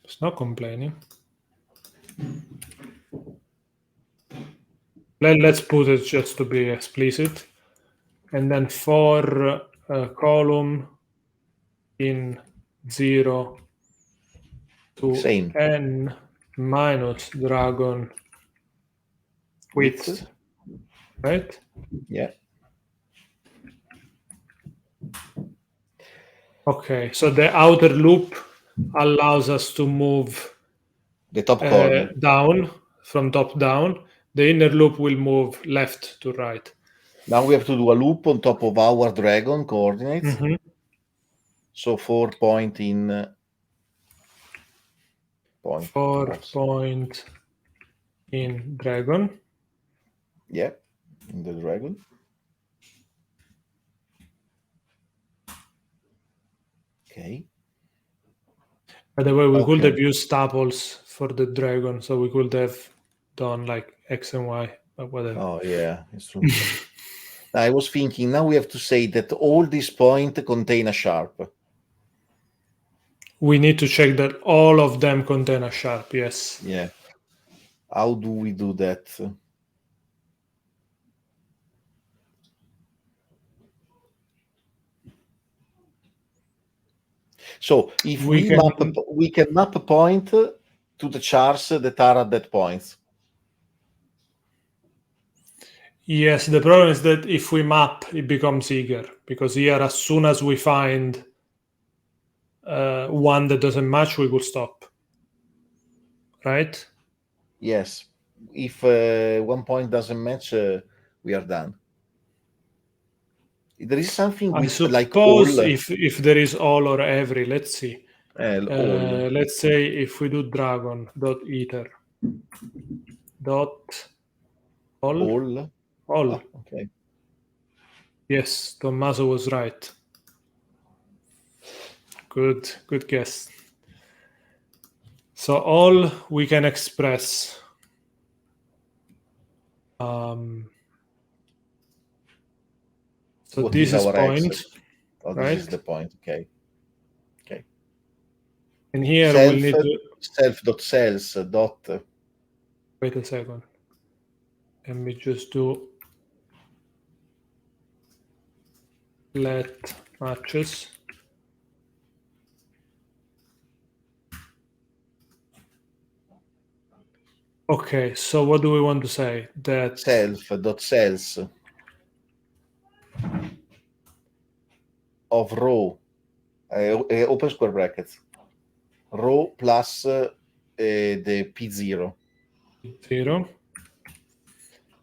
B: It's not complaining. Let's put it just to be explicit. And then for column in 0 to
A: Same.
B: n minus dragon width, right?
A: Yeah.
B: Okay, so the outer loop allows us to move
A: The top corner.
B: down, from top down. The inner loop will move left to right.
A: Now we have to do a loop on top of our dragon coordinates.
B: Mm-hmm.
A: So 4 point in point.
B: 4 point in dragon.
A: Yeah, in the dragon. Okay.
B: By the way, we could have used staples for the dragon, so we could have done like X and Y, but whatever.
A: Oh, yeah, it's true. I was thinking, now we have to say that all these points contain a sharp.
B: We need to check that all of them contain a sharp, yes.
A: Yeah. How do we do that? So if we can map a point to the chars that are at that point.
B: Yes, the problem is that if we map, it becomes eager, because here, as soon as we find one that doesn't match, we will stop. Right?
A: Yes. If 1 point doesn't match, we are done. There is something with like all.
B: If there is all or every, let's see.
A: All.
B: Let's say if we do dragon dot ether dot all.
A: Okay.
B: Yes, Tommaso was right. Good guess. So all we can express. So this is point.
A: Right? This is the point. Okay.
B: And here we'll need to
A: self.cells dot.
B: Wait a second. Let me just do let matches. Okay, so what do we want to say? That
A: self.cells of row, open square brackets, row plus the P0.
B: Zero.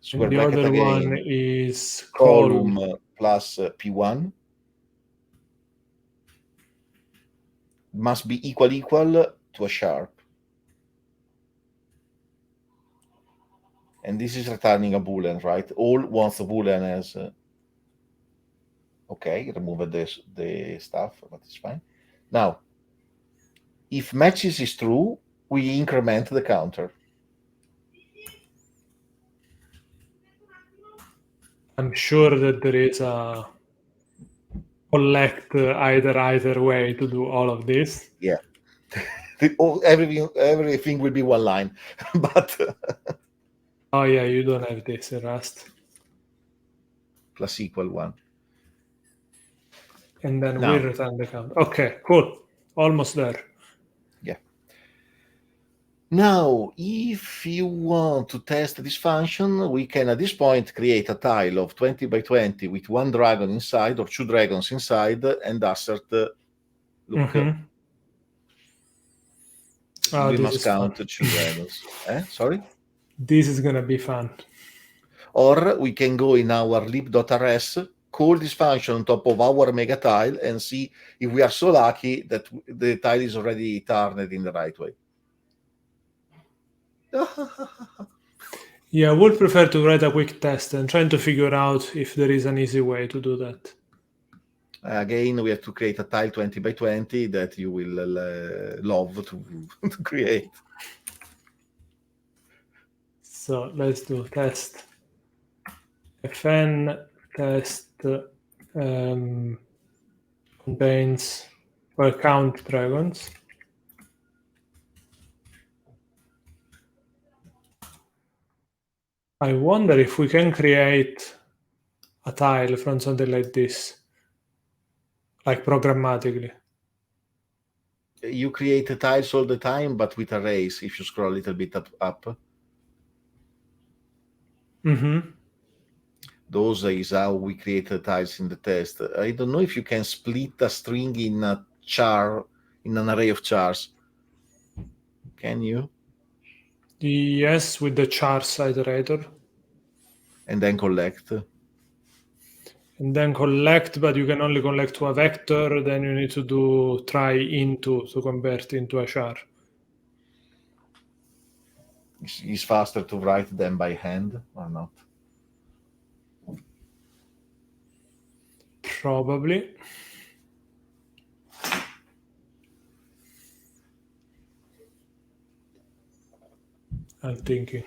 A: Square
B: and the
A: bracket
B: other
A: again,
B: one is
A: column plus P1. must be equal to a sharp. And this is returning a boolean, right? All wants a boolean as okay, remove the stuff, but it's fine. Now, if matches is true, we increment the counter.
B: I'm sure that there is a collect either way to do all of this.
A: Yeah. Everything will be one line, but
B: Oh yeah, you don't have this in Rust.
A: plus equal one.
B: And then
A: Now,
B: we return the count. Okay, cool. Almost there.
A: yeah. Now, if you want to test this function, we can at this point create a tile of 20 by 20 with one dragon inside or two dragons inside and assert, look, we
B: this
A: must
B: is
A: count
B: fun.
A: 2 dragons. Sorry?
B: This is gonna be fun.
A: Or we can go in our lib.rs, call this function on top of our mega tile and see if we are so lucky that the tile is already turned in the right way.
B: Yeah, I would prefer to write a quick test and trying to figure out if there is an easy way to do that.
A: Again, we have to create a tile 20 by 20 that you will love to create.
B: So let's do test. Fn test contains or count dragons. I wonder if we can create a tile from something like this, like programmatically.
A: You create tiles all the time, but with arrays, if you scroll a little bit up. Those is how we create the tiles in the test. I don't know if you can split a string in a char, in an array of chars. Can you?
B: Yes, with the chars iterator.
A: And then collect.
B: And then collect, but you can only collect to a vector. Then you need to do try into to convert into a char.
A: It's faster to write them by hand or not?
B: Probably. I'm thinking.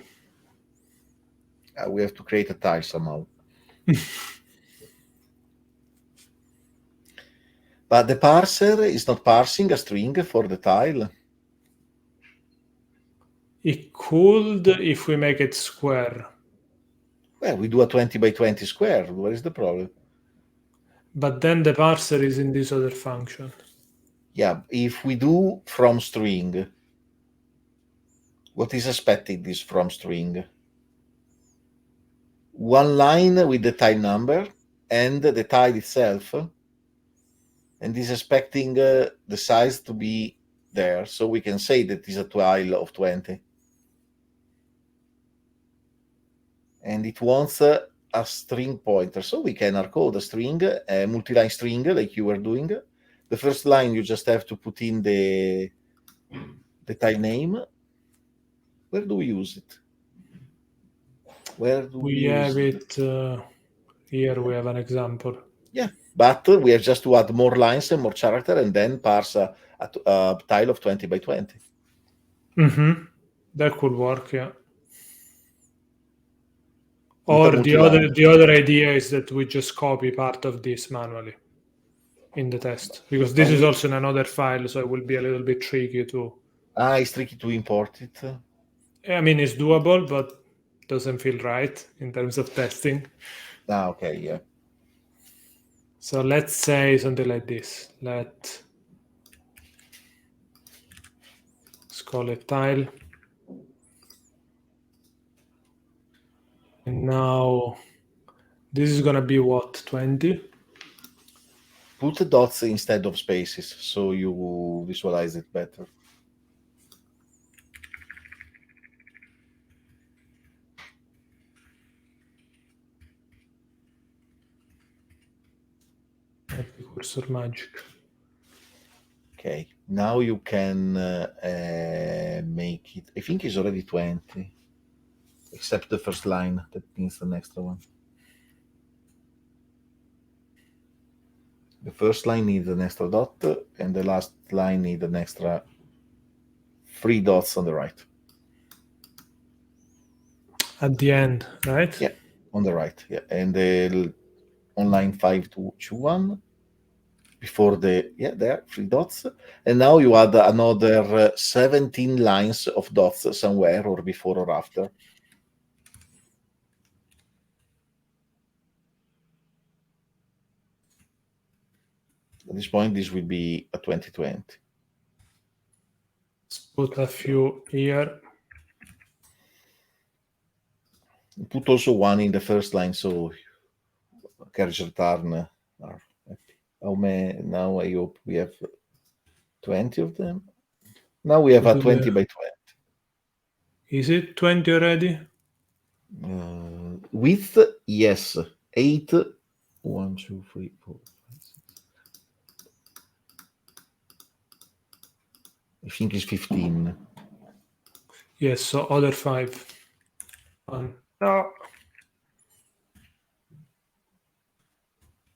A: We have to create a tile somehow. But the parser is not parsing a string for the tile.
B: It could if we make it square.
A: Well, we do a 20 by 20 square. What is the problem?
B: But then the parser is in this other function.
A: Yeah, if we do from string, what is expected is from string? One line with the tile number and the tile itself, and is expecting the size to be there, so we can say that is a tile of 20. And it wants a string pointer, so we can hardcode a string, a multi-line string like you were doing. The first line you just have to put in the tile name. Where do we use it? Where do
B: We have it here. We have an example.
A: Yeah, but we have just to add more lines and more character and then parse a tile of 20 by 20.
B: That could work, yeah.
A: With
B: Or the other idea is that we just copy part of this manually in the test, because this is also in another file, so it will be a little bit tricky to.
A: It's tricky to import it.
B: I mean, it's doable, but doesn't feel right in terms of testing.
A: Okay, yeah.
B: So let's say something like this. Let's call it tile. And now this is going to be what, 20?
A: Put dots instead of spaces so you visualize it better.
B: Cursor magic.
A: Okay. Now you can make it. I think it's already 20, except the first line. That means the next one. The first line needs an extra dot, and the last line needs an extra 3 dots on the right.
B: At the end, right?
A: Yeah, on the right. Yeah, and on line 5221 before there 3 dots, and now you add another 17 lines of dots somewhere, or before or after. At this point, this will be a 2020.
B: Let's put a few here.
A: Put also one in the first line, so carriage return are happy. How many? Now I hope we have 20 of them. Now we have a 20 by 20.
B: Is it 20 already?
A: Width, yes. 8. 1, 2, 3, 4, 5, 6. I think it's 15.
B: Yes, so other 5. 1. No.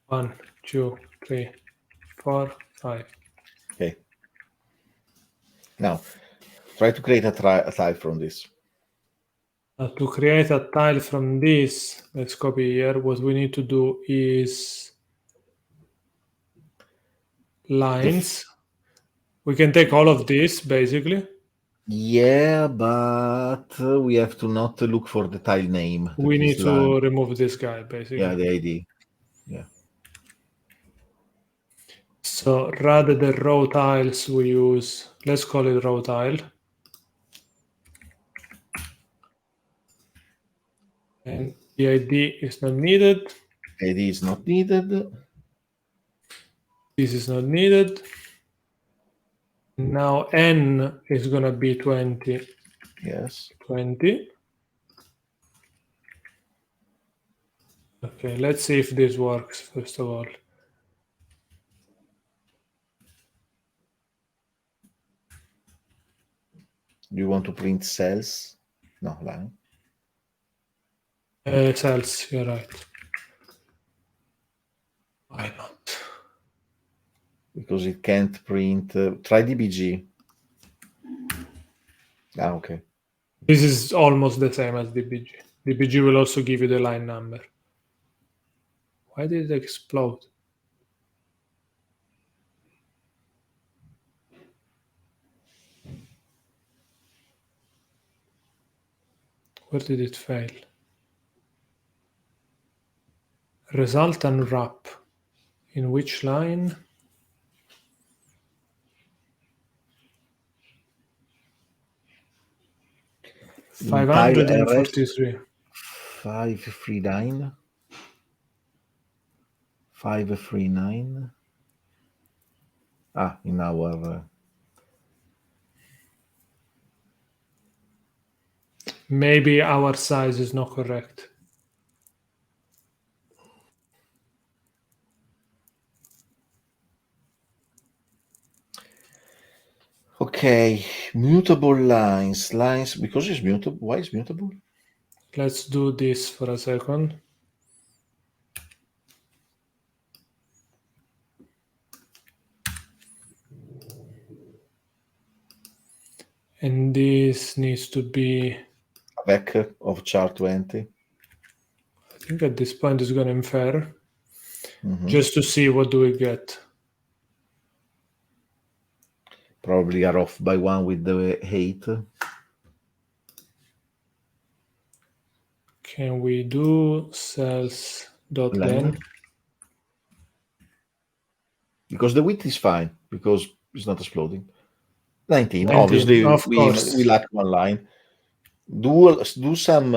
B: 1, 2, 3, 4, 5.
A: Okay. Now, try to create a tile from this.
B: To create a tile from this, let's copy here. What we need to do is lines. We can take all of this, basically.
A: Yeah, but we have to not look for the tile name.
B: We need to remove this guy, basically.
A: Yeah, the ID. Yeah.
B: So rather than row tiles, we use, let's call it row tile. And the ID is not needed.
A: ID is not needed.
B: This is not needed. Now N is going to be 20.
A: Yes.
B: 20. Okay, let's see if this works, first of all.
A: Do you want to print cells? No, line.
B: Cells, you're right. Why not?
A: Because it can't print. Try DBG. Ah, okay.
B: This is almost the same as DBG. DBG will also give you the line number. Why did it explode? Where did it fail? Result unwrap. In which line?
A: In
B: 543.
A: 539. 539. Ah, in our.
B: Maybe our size is not correct.
A: Okay, mutable lines. Lines, because it's mutable. Why is mutable?
B: Let's do this for a second. And this needs to be
A: Back of chart 20.
B: I think at this point it's going to infer, just to see what do we get.
A: Probably are off by 1 with the 8.
B: Can we do cells dot then?
A: Because the width is fine, because it's not exploding. 19. Obviously,
B: of course.
A: we lack one line. Do some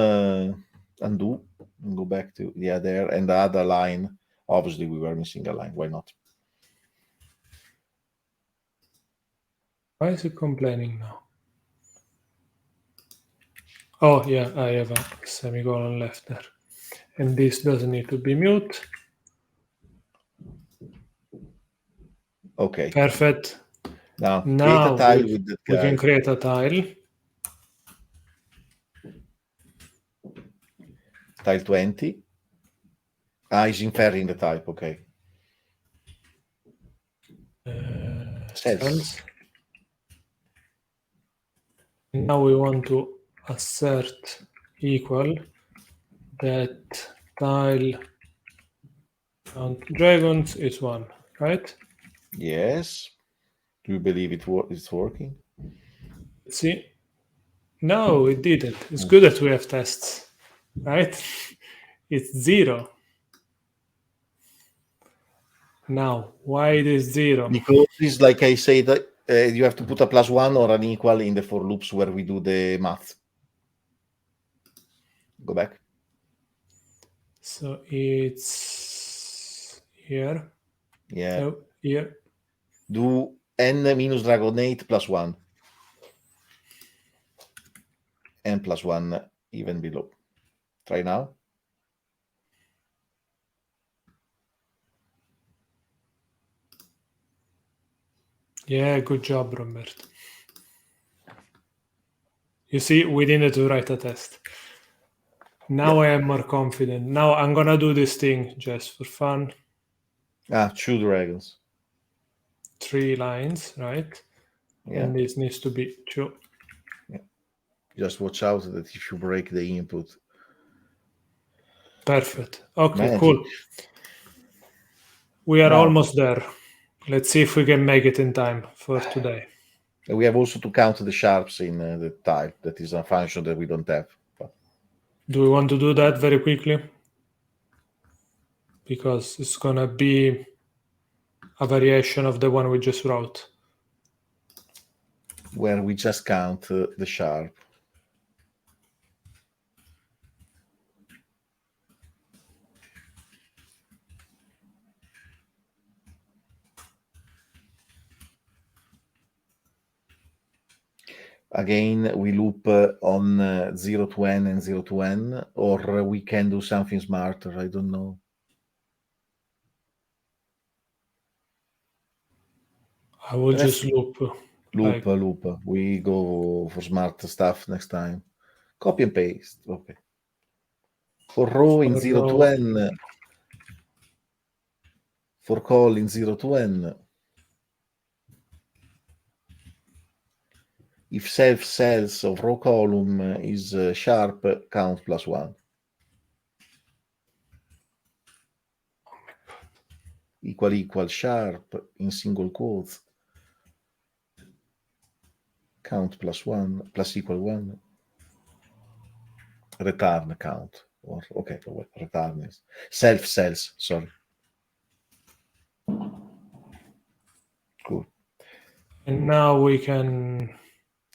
A: undo and go back to there and add a line. Obviously, we were missing a line. Why not?
B: Why is it complaining now? Oh yeah, I have a semicolon left there. And this doesn't need to be mute.
A: Okay.
B: Perfect.
A: Now, create
B: Now
A: a tile with that
B: we can
A: guy.
B: create a tile.
A: Tile 20. He's inferring the type, okay. Cells.
B: Now we want to assert equal that tile count dragons is 1, right?
A: Yes. Do you believe it's working?
B: Let's see. No, it didn't. It's good that we have tests, right? It's 0. Now, why it is 0?
A: Because it's like I said, you have to put a +1 or an equal in the for loops where we do the math. Go back.
B: So it's here.
A: Yeah.
B: No, here.
A: Do n minus dragon 8 +1. N +1 even below. Try now.
B: Yeah, good job, Robert. You see, we didn't to write a test. Now I am more confident. Now I'm gonna do this thing just for fun.
A: 2 dragons.
B: 3 lines, right?
A: Yeah.
B: And this needs to be 2.
A: Yeah. Just watch out that if you break the input.
B: Perfect. Okay,
A: Magic.
B: cool. We are
A: Now,
B: almost there. Let's see if we can make it in time for today.
A: we have also to count the sharps in the tile. That is a function that we don't have. But
B: Do we want to do that very quickly? Because it's gonna be a variation of the one we just wrote.
A: where we just count the sharp. Again, we loop on 0 to n and 0 to n, or we can do something smarter. I don't know.
B: I will just loop.
A: Loop. We go for smart stuff next time. Copy and paste. Okay. For row in 0 to n. For call in 0 to n. If self cells of row column is sharp, count +1. Equal sharp in single quotes. Count +1 plus equal 1. Return count. Or okay, return is self cells. Sorry. Cool.
B: And now we can.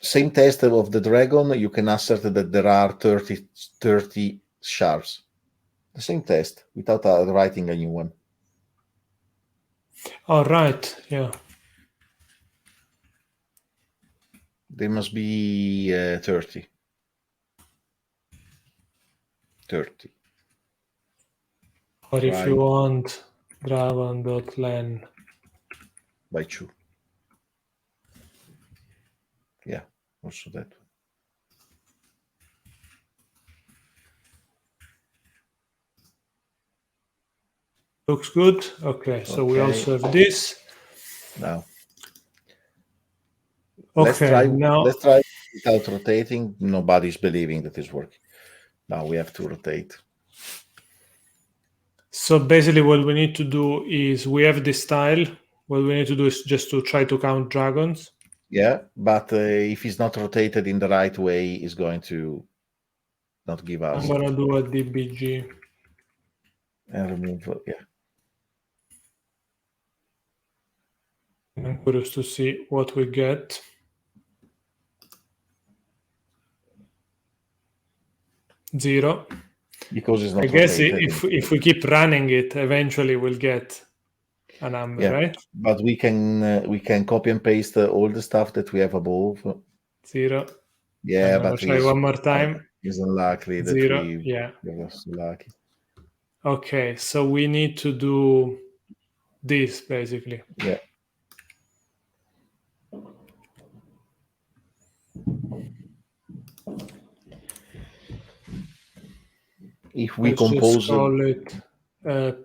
A: Same test of the dragon. You can assert that there are 30 sharps. The same test without writing a new one.
B: Oh, right. Yeah.
A: They must be 30. 30.
B: Or if you want, dragon.len
A: by 2. Yeah, also that one.
B: Looks good. Okay, so we also have this.
A: Now,
B: okay,
A: let's try without rotating. Nobody's believing that it's working. Now we have to rotate.
B: So basically what we need to do is we have this tile. What we need to do is just to try to count dragons.
A: Yeah, but if it's not rotated in the right way, it's going to not give us.
B: I'm going to do a dbg.
A: And remove, yeah.
B: I'm curious to see what we get. Zero.
A: Because it's not
B: I guess
A: rotated.
B: if we keep running it, eventually we'll get a number, right?
A: But we can copy and paste all the stuff that we have above.
B: 0.
A: Yeah,
B: but try one more time.
A: It's unlikely that
B: 0. Yeah.
A: We're so lucky.
B: Okay, so we need to do this basically.
A: Yeah. if we
B: let's
A: compose
B: just call it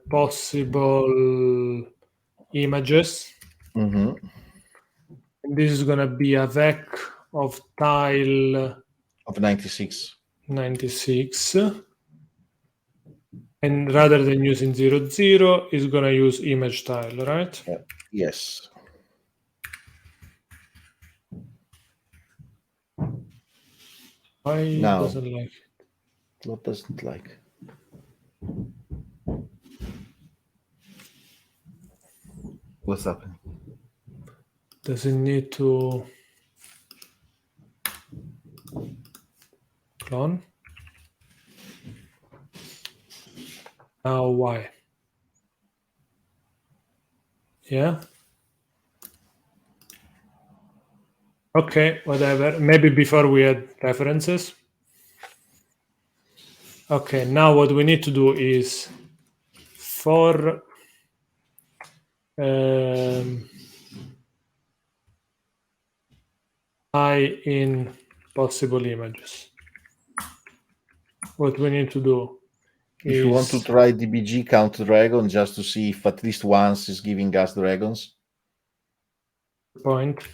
B: possible images.
A: Mhm.
B: And this is going to be a vec of tile
A: of 96.
B: 96. And rather than using 00, it's going to use image tile, right?
A: Yes.
B: Why
A: Now,
B: doesn't like it?
A: what doesn't like? What's happening?
B: Does it need to clone? Now why? Yeah. Okay, whatever. Maybe before we had references. Okay, now what we need to do is for I in possible images. What we need to do
A: If you want to
B: is
A: try DBG count dragon just to see if at least once is giving us dragons,
B: point.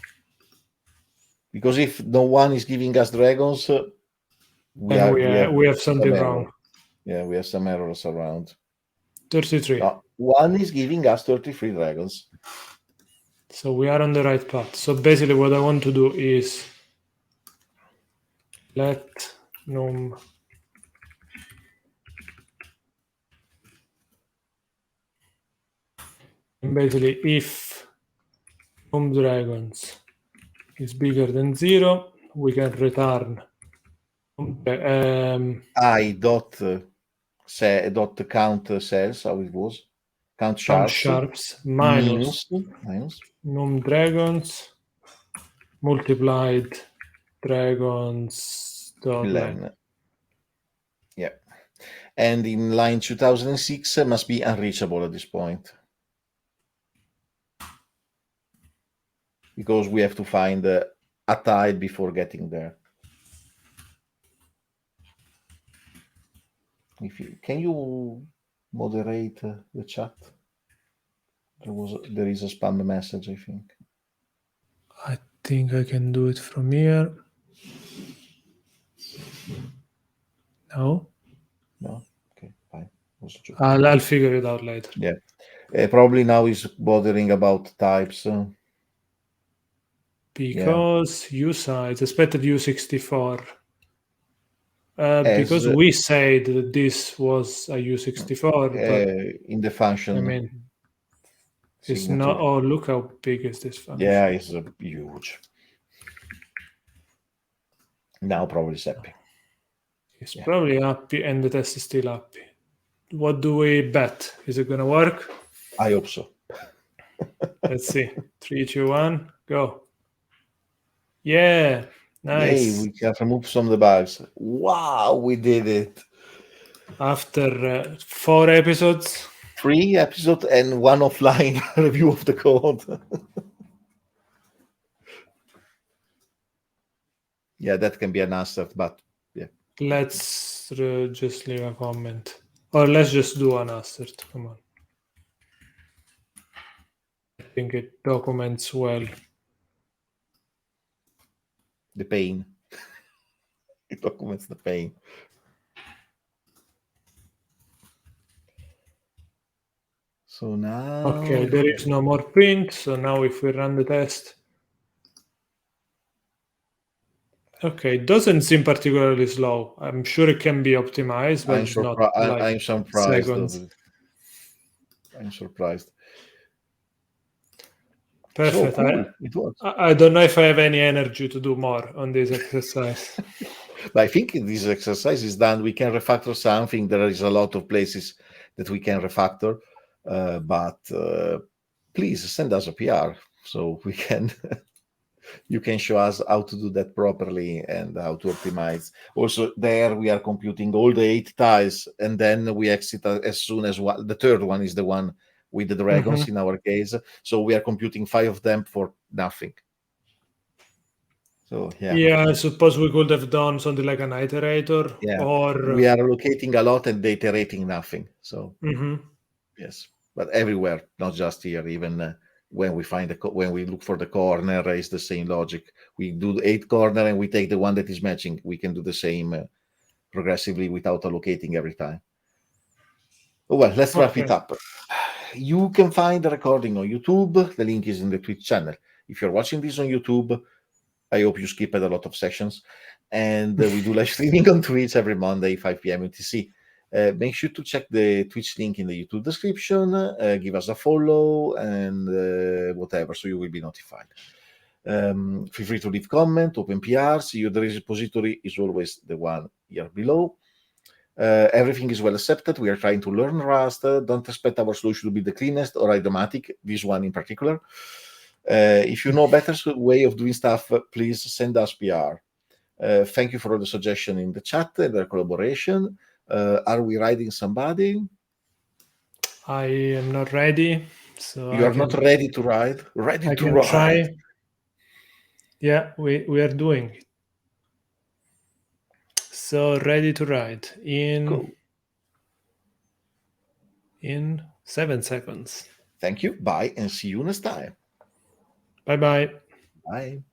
A: because if no one is giving us dragons, we
B: have something
A: some
B: wrong.
A: error. Yeah, we have some errors around.
B: 33.
A: One is giving us 33 dragons.
B: So we are on the right path. So basically what I want to do is let num and basically if num dragons is bigger than 0, we can return
A: I dot say dot count cells, how it was, count sharps minus
B: num dragons multiplied dragons dot len.
A: Yeah, and in line 2006 must be unreachable at this point, because we have to find a tile before getting there. Can you moderate the chat? There is a spam message, I think.
B: I think I can do it from here. No?
A: Okay, fine.
B: I'll figure it out later.
A: Yeah. Probably now is bothering about types.
B: Because usize expected U64. Because we said that this was a U64, but
A: in the function.
B: I mean, it's not. Oh, look how big is this function.
A: Yeah, it's huge. Now probably happy.
B: It's probably happy, and the test is still happy. What do we bet? Is it gonna work?
A: I hope so.
B: Let's see. 3, 2, 1, go. Yeah, nice.
A: Yay, we can remove some of the bugs. Wow, we did it.
B: After 4 episodes.
A: 3 episodes and 1 offline review of the code. Yeah, that can be an answer, but yeah.
B: Let's just leave a comment. Or let's just do an assert. Come on. I think it documents well.
A: The pain. It documents the pain. So now...
B: Okay, there is no more print. So now if we run the test... Okay, it doesn't seem particularly slow. I'm sure it can be optimized, but it's not like
A: I'm surprised.
B: Seconds.
A: I'm surprised.
B: Perfect.
A: So cool. It works.
B: I don't know if I have any energy to do more on this exercise.
A: But I think if this exercise is done, we can refactor something. There is a lot of places that we can refactor, but please send us a PR so we can... you can show us how to do that properly and how to optimize. Also, there we are computing all the 8 tiles, and then we exit as soon as the third one is the one with the dragons in our case. So we are computing 5 of them for nothing. So
B: Yeah, I suppose we could have done something like an iterator, or
A: we are allocating a lot and iterating nothing. So yes, but everywhere, not just here. Even when we find when we look for the corner, it's the same logic. We do 8 corner and we take the one that is matching. We can do the same progressively without allocating every time. Oh, well, let's wrap it up. You can find the recording on YouTube. The link is in the Twitch channel. If you're watching this on YouTube, I hope you skipped a lot of sessions. And we do live streaming on Twitch every Monday, 5 p.m. UTC. Make sure to check the Twitch link in the YouTube description. Give us a follow and whatever, so you will be notified. Feel free to leave comment, open PRs. Your repository is always the one here below. Everything is well accepted. We are trying to learn Rust. Don't expect our solution to be the cleanest or automatic, this one in particular. If you know a better way of doing stuff, please send us PR. Thank you for all the suggestion in the chat and the collaboration. Are we riding somebody?
B: I am not ready. So
A: you are not ready to ride? Ready to ride.
B: Try. Yeah, we are doing it. So ready to ride in 7 seconds.
A: Thank you. Bye and see you next time.
B: Bye-bye.
A: Bye.